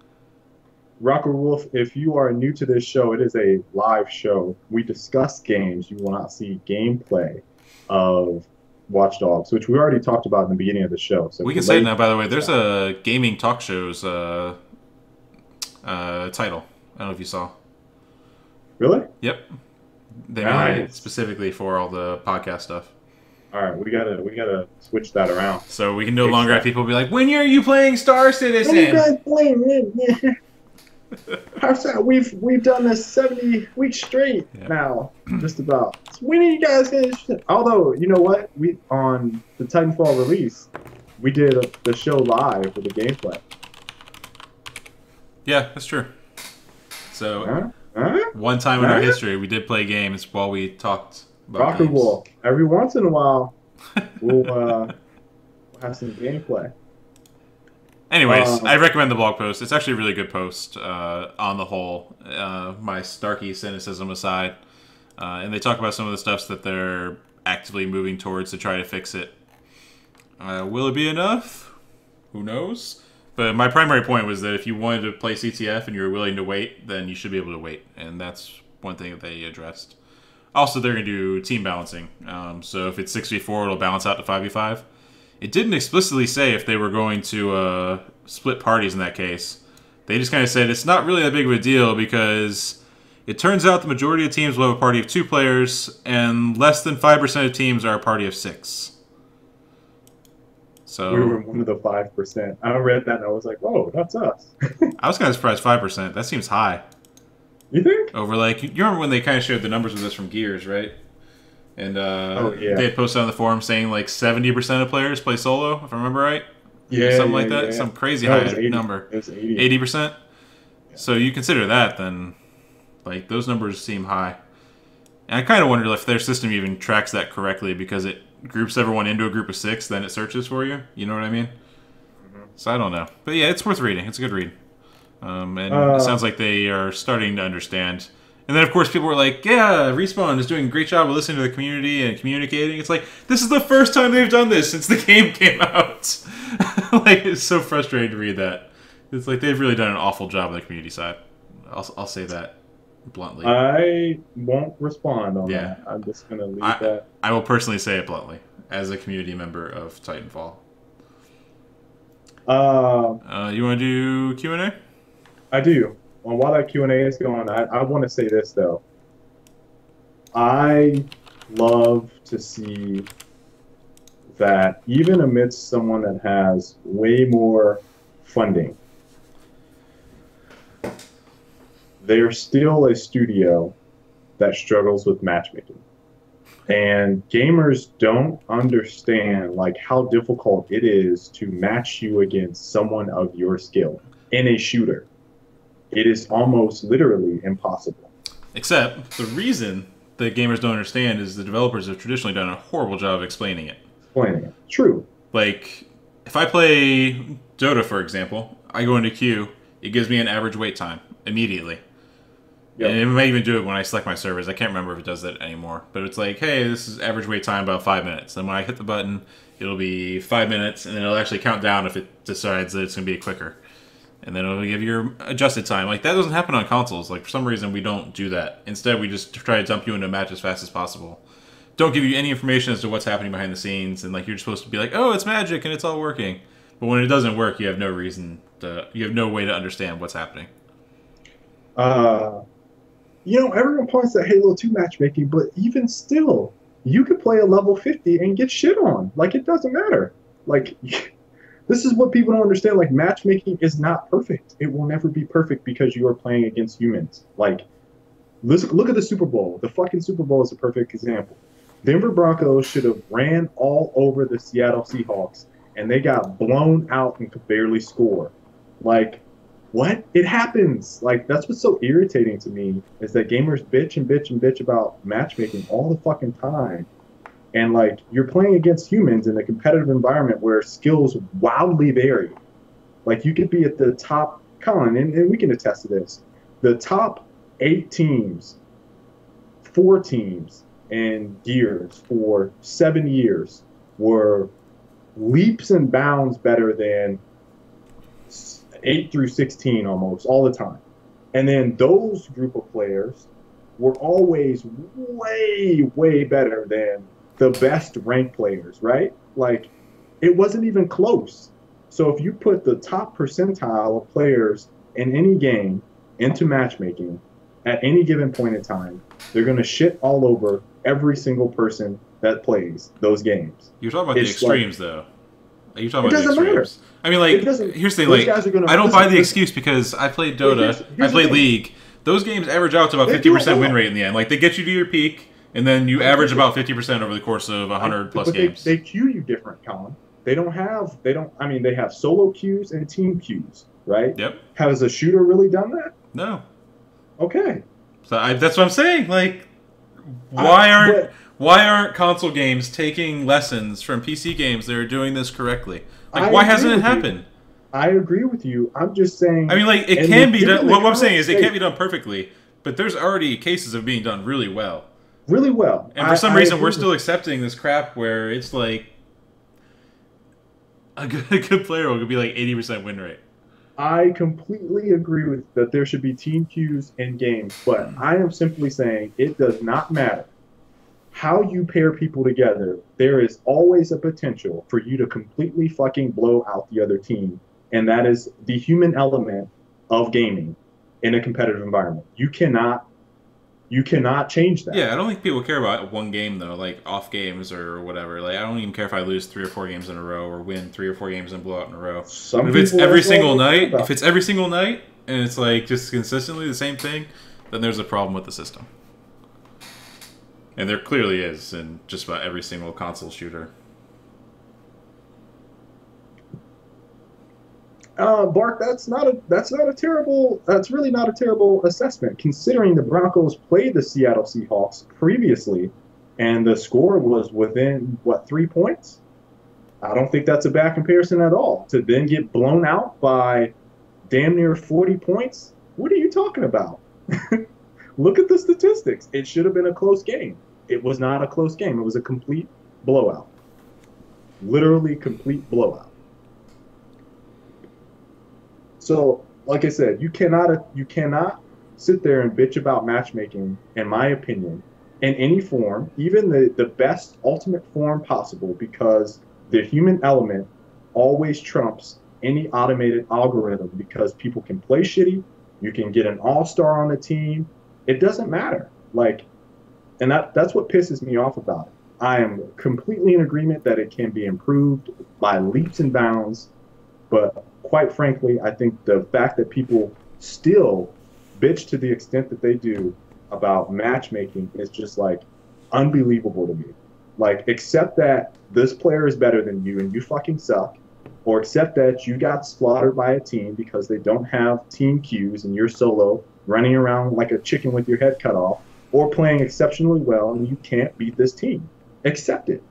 Rocker Wolf, if you are new to this show, it is a live show. We discuss games. You will not see gameplay of Watch Dogs, which we already talked about in the beginning of the show. So we can say it now, by the way. There's a gaming talk show's title. I don't know if you saw. Really? Yep. They made it specifically for all the podcast stuff. All right, we gotta switch that around. So we can no longer have people be like, "When are you playing Star Citizen?" When are you guys playing? We've done this 70 weeks straight now, just about. So when are you guys gonna? Although you know what, we on the Titanfall release, we did the show live with the gameplay. Yeah, that's true. So one time in our history, we did play games while we talked about Rocker games. Wolf. Every once in a while, we'll have some gameplay. Anyways, I recommend the blog post. It's actually a really good post on the whole, my Starkey cynicism aside. And they talk about some of the stuff that they're actively moving towards to try to fix it. Will it be enough? Who knows? But my primary point was that if you wanted to play CTF and you were willing to wait, then you should be able to wait. And that's one thing that they addressed. Also, they're going to do team balancing. So if it's 6v4, it'll balance out to 5v5. It didn't explicitly say if they were going to split parties in that case. They just kind of said it's not really that big of a deal because it turns out the majority of teams will have a party of 2 players, and less than 5% of teams are a party of 6. So we were one of the 5%. I read that and I was like, "Whoa, that's us." I was kind of surprised 5%. That seems high. You think? Over like you remember when they kind of shared the numbers with us from Gears, right? And they had posted on the forum saying like 70% of players play solo, if I remember right. Yeah, something like that. Yeah. Some crazy high number. It was 80. 80%. Yeah. So you consider that, then like those numbers seem high. And I kind of wonder if their system even tracks that correctly because it groups everyone into a group of 6, then it searches for you. You know what I mean? Mm-hmm. So I don't know, but yeah, it's worth reading. It's a good read. And it sounds like they are starting to understand. And then, of course, people were like, yeah, Respawn is doing a great job of listening to the community and communicating. It's like, this is the first time they've done this since the game came out. Like, it's so frustrating to read that. It's like they've really done an awful job on the community side. I'll say that bluntly. I won't respond on that. I'm just going to leave that. I will personally say it bluntly as a community member of Titanfall. You want to do Q&A? I do. Well, while that Q&A is going, I want to say this, though. I love to see that even amidst someone that has way more funding, they're still a studio that struggles with matchmaking. And gamers don't understand like how difficult it is to match you against someone of your skill in a shooter. It is almost literally impossible. Except the reason the gamers don't understand is the developers have traditionally done a horrible job of explaining it. True. Like, if I play Dota, for example, I go into queue, it gives me an average wait time immediately. Yep. And it may even do it when I select my servers. I can't remember if it does that anymore. But it's like, hey, this is average wait time about 5 minutes. And when I hit the button, it'll be 5 minutes, and then it'll actually count down if it decides that it's going to be quicker. And then it'll give you your adjusted time. Like, that doesn't happen on consoles. Like, for some reason, we don't do that. Instead, we just try to dump you into a match as fast as possible. Don't give you any information as to what's happening behind the scenes. And, like, you're supposed to be like, oh, it's magic, and it's all working. But when it doesn't work, you have no reason to... You have no way to understand what's happening. You know, everyone points at Halo 2 matchmaking, but even still, you could play a level 50 and get shit on. Like, it doesn't matter. Like, this is what people don't understand. Like, matchmaking is not perfect. It will never be perfect because you are playing against humans. Like, look at the Super Bowl. The fucking Super Bowl is a perfect example. Denver Broncos should have ran all over the Seattle Seahawks, and they got blown out and could barely score. Like, what? It happens. Like, that's what's so irritating to me, is that gamers bitch and bitch and bitch about matchmaking all the fucking time. And, like, you're playing against humans in a competitive environment where skills wildly vary. Like, you could be at the top, Colin, and we can attest to this, the top 8 teams, 4 teams in Gears for 7 years were leaps and bounds better than 8 through 16 almost all the time. And then those group of players were always way, way better than the best ranked players, right? Like, it wasn't even close. So if you put the top percentile of players in any game into matchmaking at any given point in time, they're going to shit all over every single person that plays those games. You're talking about the extremes, though. You're talking about the extremes. I mean, like, here's the thing, like, I don't buy the excuse because I played Dota, I played League. Those games average out to about 50% win rate in the end. Like, they get you to your peak, and then you average about 50% over the course of 100-plus games. They queue you different, Colin. They have solo queues and team queues, right? Yep. Has a shooter really done that? No. Okay. So that's what I'm saying. Like, why aren't console games taking lessons from PC games that are doing this correctly? Like, why hasn't it happened? I agree with you. I'm just saying... I mean, like, it can be done... What I'm saying is it can't be done perfectly, but there's already cases of being done really well. Really well. And for some reason, we're still accepting this crap where it's like... A good player will be like 80% win rate. I completely agree with that there should be team queues in games, but I am simply saying it does not matter how you pair people together. There is always a potential for you to completely fucking blow out the other team, and that is the human element of gaming in a competitive environment. You cannot change that. Yeah, I don't think people care about one game, though, like off games or whatever. Like, I don't even care if I lose 3 or 4 games in a row or win 3 or 4 games and blow out in a row. If it's every single night, and it's like just consistently the same thing, then there's a problem with the system. And there clearly is in just about every single console shooter. Bart, that's really not a terrible assessment, considering the Broncos played the Seattle Seahawks previously, and the score was within 3 points. I don't think that's a bad comparison at all. To then get blown out by damn near 40 points, what are you talking about? Look at the statistics. It should have been a close game. It was not a close game. It was a complete blowout. Literally complete blowout. So, like I said, you cannot sit there and bitch about matchmaking, in my opinion, in any form, even the best ultimate form possible, because the human element always trumps any automated algorithm, because people can play shitty, you can get an all-star on the team, it doesn't matter. Like, and that's what pisses me off about it. I am completely in agreement that it can be improved by leaps and bounds, but quite frankly, I think the fact that people still bitch to the extent that they do about matchmaking is just, like, unbelievable to me. Like, accept that this player is better than you and you fucking suck, or accept that you got slaughtered by a team because they don't have team cues and you're solo running around like a chicken with your head cut off, or playing exceptionally well and you can't beat this team. Accept it.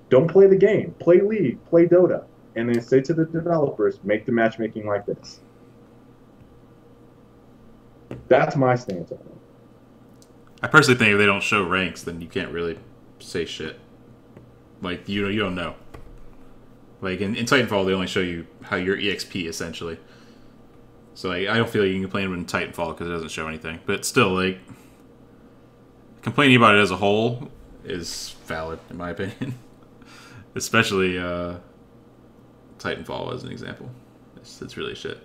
Don't play the game. Play League. Play Dota. And then say to the developers, make the matchmaking like this. That's my stance on it. I personally think if they don't show ranks, then you can't really say shit. Like, you don't know. Like, in Titanfall, they only show you how your EXP, essentially. So, like, I don't feel like you can complain in Titanfall because it doesn't show anything. But still, like, complaining about it as a whole is valid, in my opinion. Especially Titanfall as an example. It's really shit.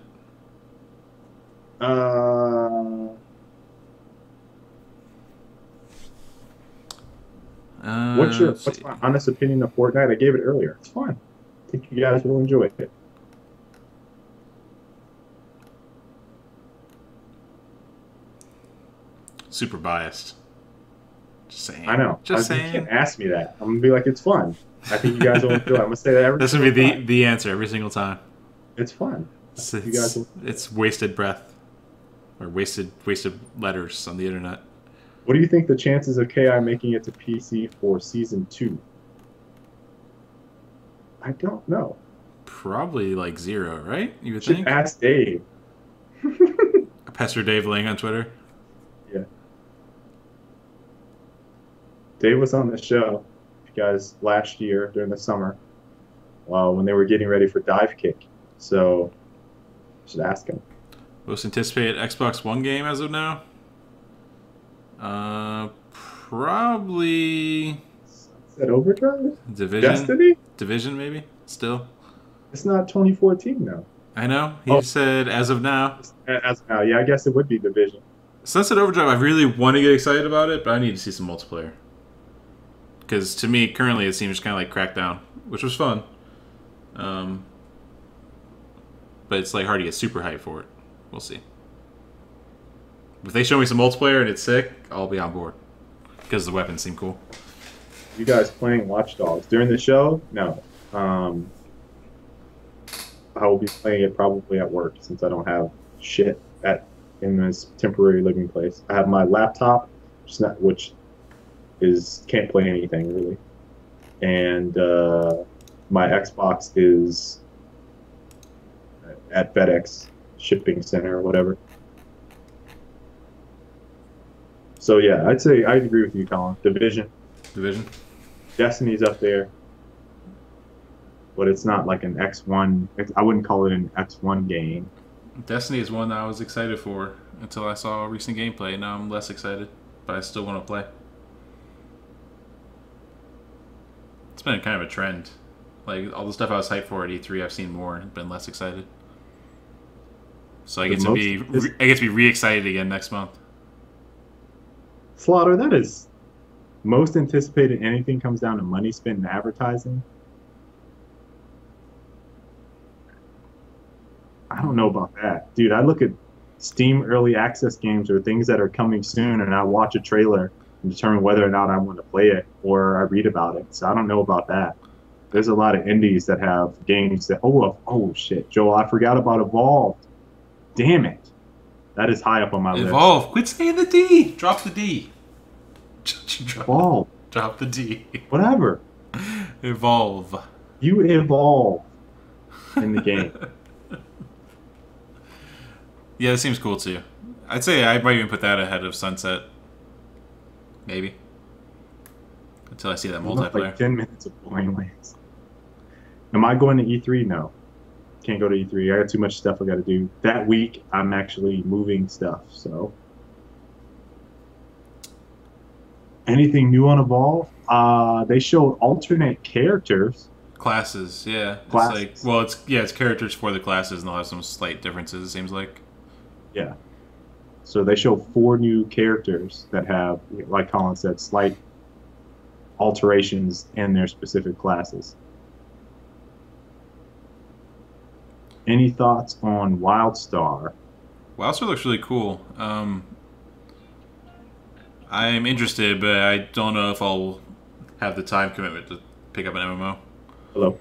What's my honest opinion of Fortnite? I gave it earlier. It's fun. I think you guys will enjoy it. Super biased. Just saying. I know. Just saying. You can't ask me that. I'm gonna be like, it's fun. I think you guys will enjoy it. I'm gonna say that every. This would be the answer every single time. It's fun. It's wasted breath, or wasted letters on the internet. What do you think the chances of KI making it to PC for Season 2? I don't know. Probably like 0, right? You would Should think? Ask Dave. Pester Dave Ling on Twitter. Yeah. Dave was on the show, guys, last year during the summer, when they were getting ready for Dive Kick. So, should ask him. Most anticipated Xbox One game as of now? Probably Sunset Overdrive? Division. Destiny? Division, maybe? Still? It's not 2014 now. I know. He said as of now. As of now, yeah, I guess it would be Division. Sunset Overdrive, I really want to get excited about it, but I need to see some multiplayer. Because to me, currently, it seems kind of like Crackdown, which was fun. But it's like hard to get super hyped for it. We'll see. If they show me some multiplayer and it's sick, I'll be on board. Because the weapons seem cool. You guys playing Watch Dogs during the show? No. I will be playing it probably at work since I don't have shit in this temporary living place. I have my laptop, which can't play anything really, and my Xbox is at FedEx shipping center or whatever. So yeah, I'd say I'd agree with you, Colin. Division. Destiny's up there, but it's not like an X1. I wouldn't call it an X1 game. Destiny is one that I was excited for until I saw recent gameplay. Now I'm less excited, but I still want to play. It's been kind of a trend. Like all the stuff I was hyped for at E3, I've seen more and been less excited. So I get to be re-excited again next month. Slaughter, that is most anticipated. Anything comes down to money spent in advertising. I don't know about that, dude. I look at Steam early access games or things that are coming soon, and I watch a trailer and determine whether or not I want to play it, or I read about it. So I don't know about that. There's a lot of indies that have games that oh shit, Joel, I forgot about Evolved. Damn it. That is high up on my list. Evolve. Quit saying the D. Drop the D. Evolve. Drop the D. Whatever. Evolve. You evolve in the game. Yeah, it seems cool too. I'd say I might even put that ahead of Sunset. Maybe. Until I see that multiplayer. Like 10 minutes of blowing lanes. Am I going to E3? No. Can't go to E3. I got too much stuff I got to do. That week, I'm actually moving stuff, so. Anything new on Evolve? They showed alternate characters. Classes, yeah. Classes. It's like, it's characters for the classes, and they'll have some slight differences, it seems like. Yeah. So they show 4 new characters that have, like Colin said, slight alterations in their specific classes. Any thoughts on WildStar? WildStar looks really cool. I'm interested, but I don't know if I'll have the time commitment to pick up an MMO. Hello?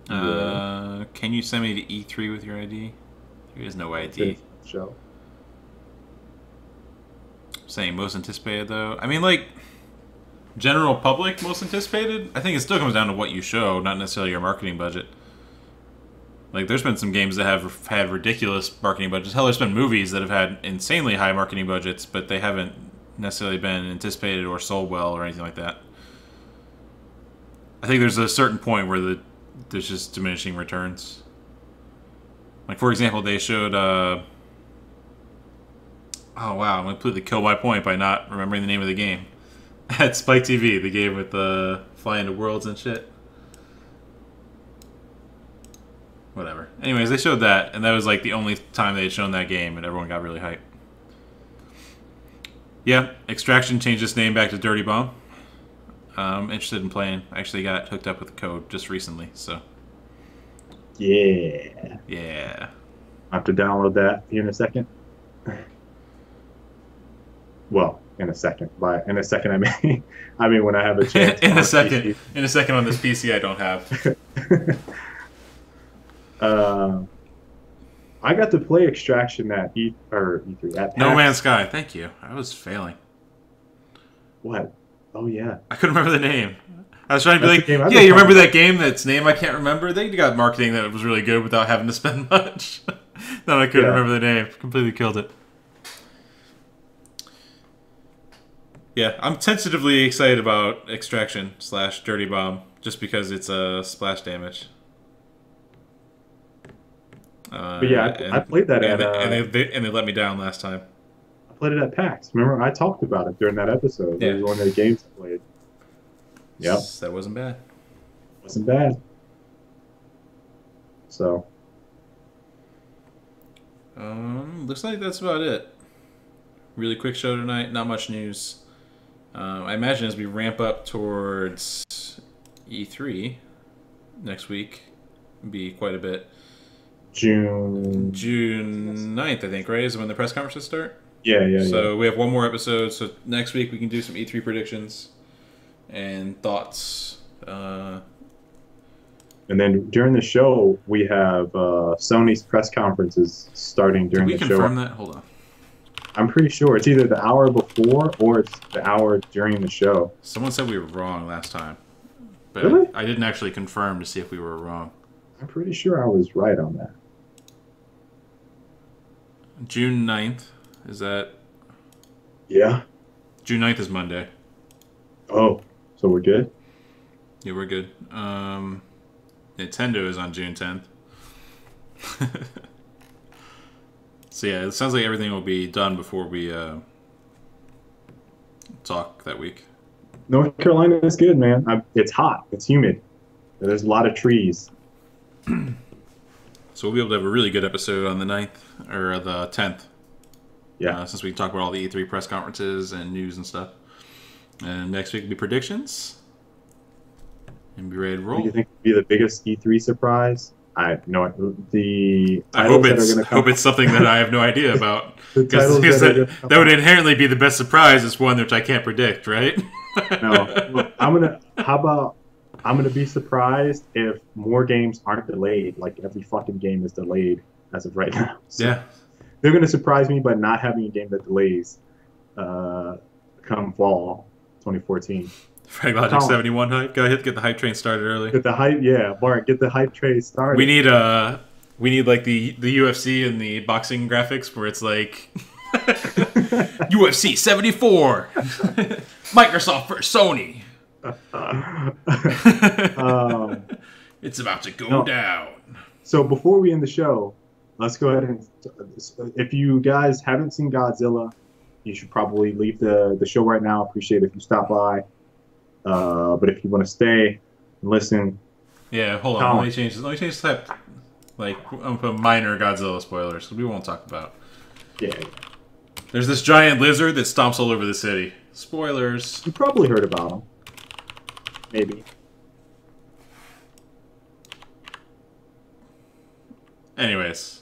Can you send me to E3 with your ID? There is no ID. Show. Saying most anticipated though. I mean, like general public most anticipated. I think it still comes down to what you show, not necessarily your marketing budget. Like, there's been some games that have had ridiculous marketing budgets. Hell, there's been movies that have had insanely high marketing budgets, but they haven't necessarily been anticipated or sold well or anything like that. I think there's a certain point where there's just diminishing returns. Like, for example, they showed... oh, wow, I completely killed my point by not remembering the name of the game. At Spike TV, the game with the fly into worlds and shit. Whatever. Anyways, they showed that, and that was like the only time they had shown that game, and everyone got really hyped. Yeah, Extraction changed its name back to Dirty Bomb. Interested in playing. I actually got hooked up with the code just recently, so. Yeah. Yeah. I have to download that here in a second. Well, in a second. In a second, I mean when I have a chance. In a second. In a second on this PC I don't have. I got to play Extraction at E3 at PAX. No Man's Sky. Thank you. I was failing. What? Oh yeah. I couldn't remember the name. I was trying to be like, yeah, you remember that game that's name I can't remember? They got marketing that was really good without having to spend much. Then I couldn't remember the name. Completely killed it. Yeah, I'm tentatively excited about Extraction / Dirty Bomb just because it's a splash damage. But yeah, I played that and they let me down last time. I played it at PAX. Remember, I talked about it during that episode. Yeah. It was one of the games I played. Yep. That wasn't bad. Wasn't bad. So. Looks like that's about it. Really quick show tonight. Not much news. I imagine as we ramp up towards E3 next week, be quite a bit. June 9th, I think, right? Is when the press conferences start? Yeah. So we have one more episode. So next week we can do some E3 predictions and thoughts. And then during the show, we have Sony's press conferences starting during the show. Did we confirm that? Hold on. I'm pretty sure it's either the hour before or it's the hour during the show. Someone said we were wrong last time. But really? I didn't actually confirm to see if we were wrong. I'm pretty sure I was right on that. June 9th. Is that... Yeah. June 9th is Monday. Oh, so we're good? Yeah, we're good. Nintendo is on June 10th. So yeah, it sounds like everything will be done before we talk that week. North Carolina is good, man. It's hot. It's humid. There's a lot of trees. So we'll be able to have a really good episode on the 9th, or the 10th. Yeah. Since we can talk about all the E3 press conferences and news and stuff. And next week will be predictions. And be ready to roll. What do you think would be the biggest E3 surprise? I know I hope it's something that I have no idea about. Because that would inherently be the best surprise. Is one which I can't predict, right? No. Look, I'm gonna be surprised if more games aren't delayed. Like every fucking game is delayed as of right now. So yeah. They're gonna surprise me by not having a game that delays come fall 2014. Frag Logic 71 hype. Go ahead, get the hype train started early. Get the hype, yeah, Bart. Get the hype train started. We need like the UFC and the boxing graphics where it's like UFC 74, Microsoft versus Sony. It's about to go down. So before we end the show, let's go ahead and if you guys haven't seen Godzilla, you should probably leave the show right now. Appreciate it if you stop by. But if you want to stay and listen, yeah, hold on. Let me change the type. Like, I'm gonna put minor Godzilla spoilers. We won't talk about. Yeah. There's this giant lizard that stomps all over the city. Spoilers. You probably heard about him. Maybe. Anyways,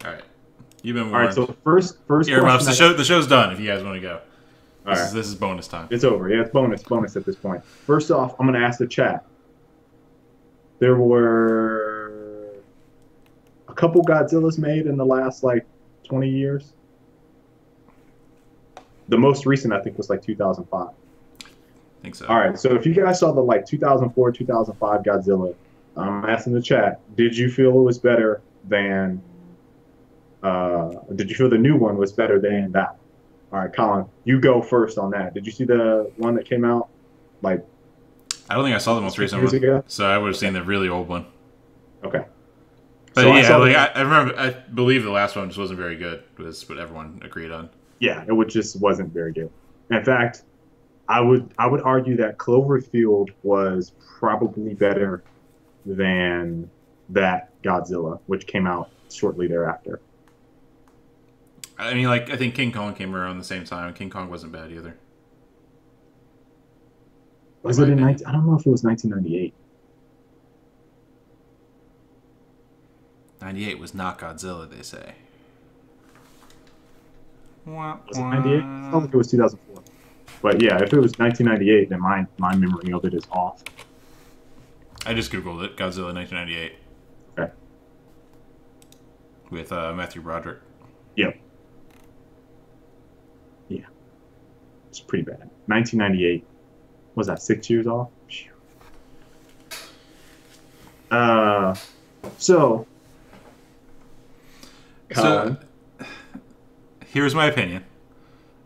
all right. You've been warned. All right. So first. Earmuffs. The show's done. If you guys want to go. This is bonus time. It's over. Yeah, it's bonus at this point. First off, I'm going to ask the chat. There were a couple Godzillas made in the last like 20 years. The most recent, I think, was like 2005. I think so. All right, so if you guys saw the like 2004, 2005 Godzilla, I'm asking the chat, did you feel it was better than? Did you feel the new one was better than that? All right, Colin, you go first on that. Did you see the one that came out like? I don't think I saw the most recent one, ago? So I would have seen the really old one. Okay. But so yeah, I remember. I believe the last one just wasn't very good. Was what everyone agreed on. Yeah, it just wasn't very good. In fact, I would argue that Cloverfield was probably better than that Godzilla, which came out shortly thereafter. I mean, like, I think King Kong came around the same time. King Kong wasn't bad either. Was it in 19? I don't know if it was 1998. 98 was not Godzilla, they say. Was it 98? I don't think it was 2004. But yeah, if it was 1998, then my memory of it is off. I just googled it. Godzilla 1998. Okay. With Matthew Broderick. Yep. Yeah. It's pretty bad. 1998. Was that 6 years off? So, Colin. Here's my opinion.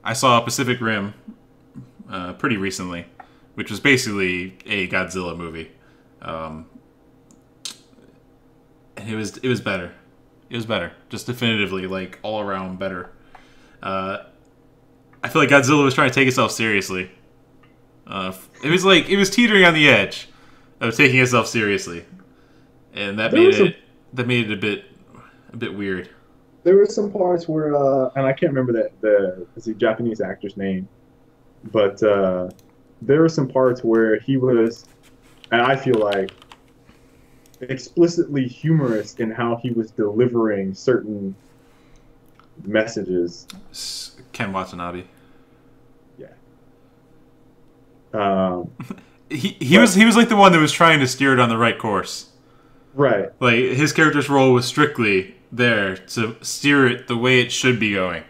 I saw Pacific Rim pretty recently, which was basically a Godzilla movie. And it was better. It was better. Just definitively, like, all around better. I feel like Godzilla was trying to take itself seriously. It was teetering on the edge of taking itself seriously. And that made it a bit weird. There were some parts where, and I can't remember the Japanese actor's name, but there were some parts where he was, and I feel like, explicitly humorous in how he was delivering certain messages. Ken Watanabe. Yeah. He was like the one that was trying to steer it on the right course. Right. Like, his character's role was strictly there to steer it the way it should be going.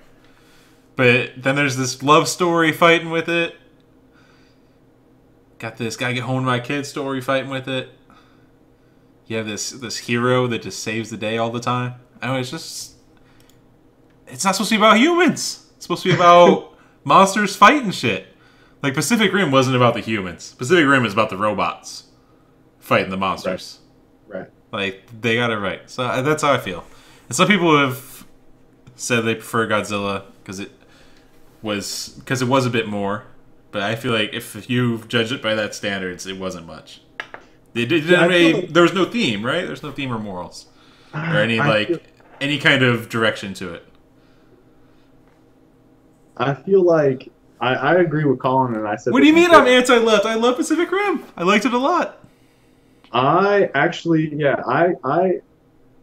But then there's this love story fighting with it. Got this gotta get home to my kid story fighting with it. You have this hero that just saves the day all the time. I know, it's not supposed to be about humans. It's supposed to be about monsters fighting shit. Like, Pacific Rim wasn't about the humans. Pacific Rim is about the robots fighting the monsters. Right. Like, they got it right. So that's how I feel. And some people have said they prefer Godzilla because it was a bit more. But I feel like if you judge it by that standards, it wasn't much. There was no theme, right? There's no theme or morals or any kind of direction to it. I feel like I agree with Colin, and I said. What do you mean I'm anti-left? I love Pacific Rim. I liked it a lot. I actually, yeah, I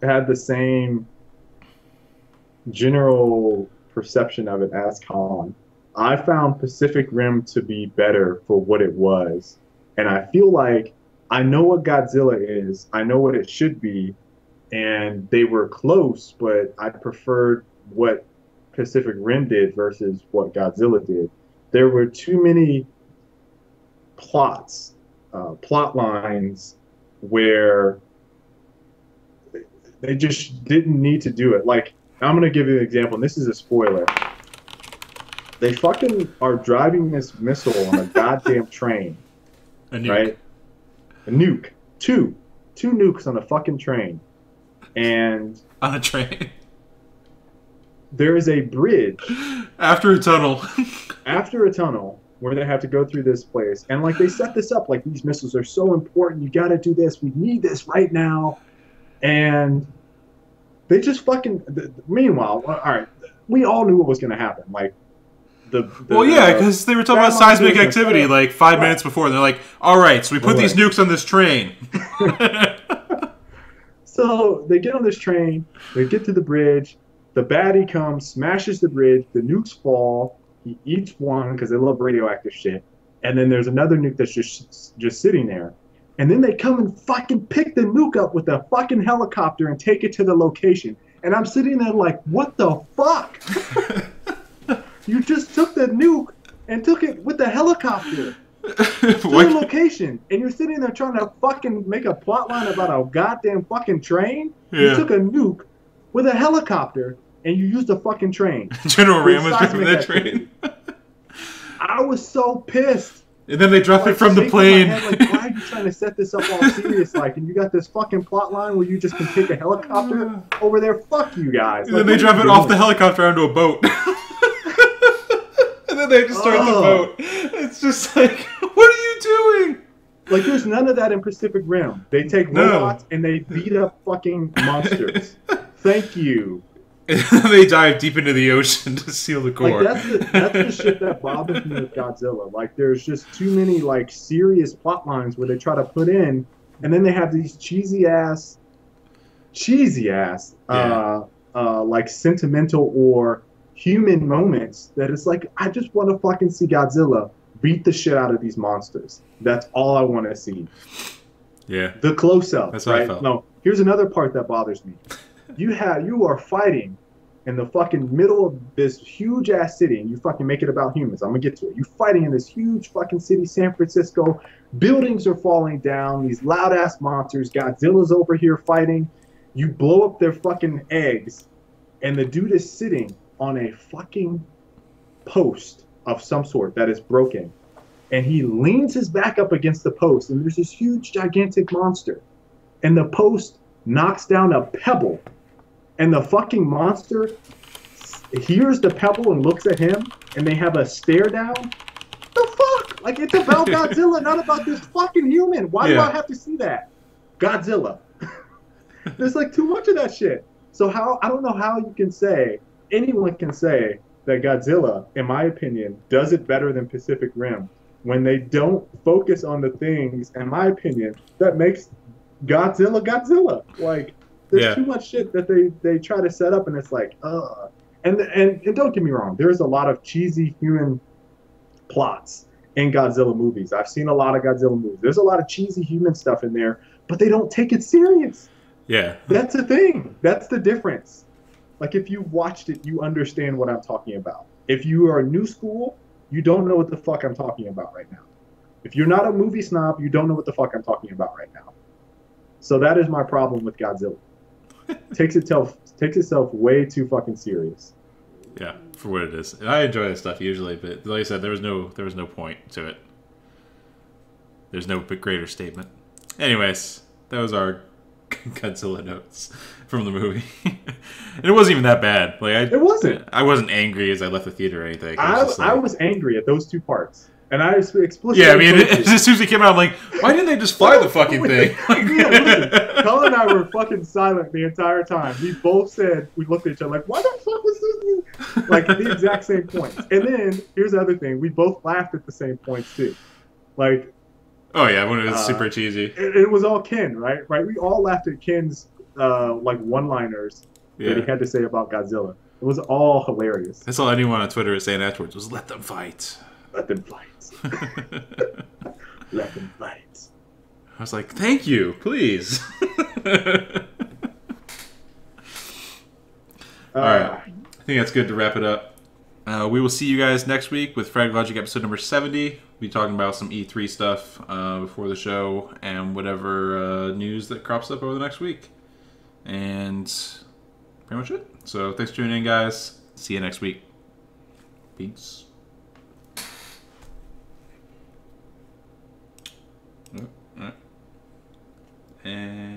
had the same general perception of it as Colin. I found Pacific Rim to be better for what it was, and I feel like I know what Godzilla is. I know what it should be, and they were close, but I preferred what Pacific Rim did versus what Godzilla did. There were too many plot lines where they just didn't need to do it. Like, I'm going to give you an example, and this is a spoiler. They fucking are driving this missile on a goddamn train. A nuke. Right? A nuke. Two nukes on a fucking train. And... on a train? There is a bridge. After a tunnel. After a tunnel. Where they have to go through this place. And, like, they set this up, like, these missiles are so important, you gotta do this, we need this right now. And they just fucking... Meanwhile, all right, we all knew what was gonna happen. Like, well, yeah, because they were talking about seismic activity, like, 5 minutes before, and they're like, all right, so we put these nukes on this train. So, they get on this train, they get to the bridge, the baddie comes, smashes the bridge, the nukes fall, he eats one because they love radioactive shit, and then there's another nuke that's just sitting there. And then they come and fucking pick the nuke up with a fucking helicopter and take it to the location. And I'm sitting there like, what the fuck? You just took the nuke and took it with the helicopter to the location. And you're sitting there trying to fucking make a plot line about a goddamn fucking train. Yeah. You took a nuke with a helicopter and you used a fucking train. General Ram was driving that train. I was so pissed. And then they drop it from the plane. Like, why are you trying to set this up all serious like? And you got this fucking plot line where you just can take a helicopter over there. Fuck you guys. And then they drop it off the helicopter onto a boat. And then they just start the boat. It's just like, what are you doing? Like, there's none of that in Pacific Rim. They take robots and they beat up fucking monsters. Thank you. And they dive deep into the ocean to seal the core. Like, that's the shit that bothers me with Godzilla. Like, there's just too many, like, serious plot lines where they try to put in, and then they have these cheesy ass, like, sentimental or human moments that it's like, I just want to fucking see Godzilla beat the shit out of these monsters. That's all I want to see. Yeah. The close-up. That's how I felt. No, here's another part that bothers me. You are fighting in the fucking middle of this huge ass city, and you fucking make it about humans. I'm gonna get to it. You're fighting in this huge fucking city, San Francisco. Buildings are falling down. These loud ass monsters. Godzilla's over here fighting. You blow up their fucking eggs, and the dude is sitting on a fucking post of some sort that is broken, and he leans his back up against the post, and there's this huge, gigantic monster, and the post knocks down a pebble. And the fucking monster hears the pebble and looks at him, and they have a stare down. The fuck? Like, it's about Godzilla, not about this fucking human. Why do I have to see that? Godzilla. There's like too much of that shit. So I don't know how you can say, anyone can say that Godzilla, in my opinion, does it better than Pacific Rim when they don't focus on the things, in my opinion, that makes Godzilla Godzilla. Like, there's too much shit that they try to set up, and it's like, and don't get me wrong, there's a lot of cheesy human plots in Godzilla movies. I've seen a lot of Godzilla movies. There's a lot of cheesy human stuff in there, but they don't take it serious. Yeah. That's the thing. That's the difference. Like, if you watched it, you understand what I'm talking about. If you are new school, you don't know what the fuck I'm talking about right now. If you're not a movie snob, you don't know what the fuck I'm talking about right now. So that is my problem with Godzilla. Takes itself way too fucking serious. Yeah, for what it is. And I enjoy that stuff usually, but like I said, there was no point to it. There's no greater statement. Anyways, that was our Godzilla notes from the movie. And it wasn't even that bad. Like, it wasn't. I wasn't angry as I left the theater or anything. I was angry at those two parts. And I explicitly... Yeah, I mean, as soon as it came out, I'm like, why didn't they just fly the fucking thing? Listen, Colin and I were fucking silent the entire time. We both said, we looked at each other like, why the fuck was this? Like, the exact same points. And then, here's the other thing. We both laughed at the same points, too. Like... Oh, yeah, when it was super cheesy. It was all Ken, right? We all laughed at Ken's, like, one-liners that he had to say about Godzilla. It was all hilarious. That's all anyone on Twitter was saying afterwards was, let them fight. Let them fight. Let them fight. I was like, thank you, please. Alright. I think that's good to wrap it up. We will see you guys next week with Frag Logic episode number 70. We'll be talking about some E3 stuff before the show and whatever news that crops up over the next week. And pretty much it. So thanks for tuning in, guys. See you next week. Peace. And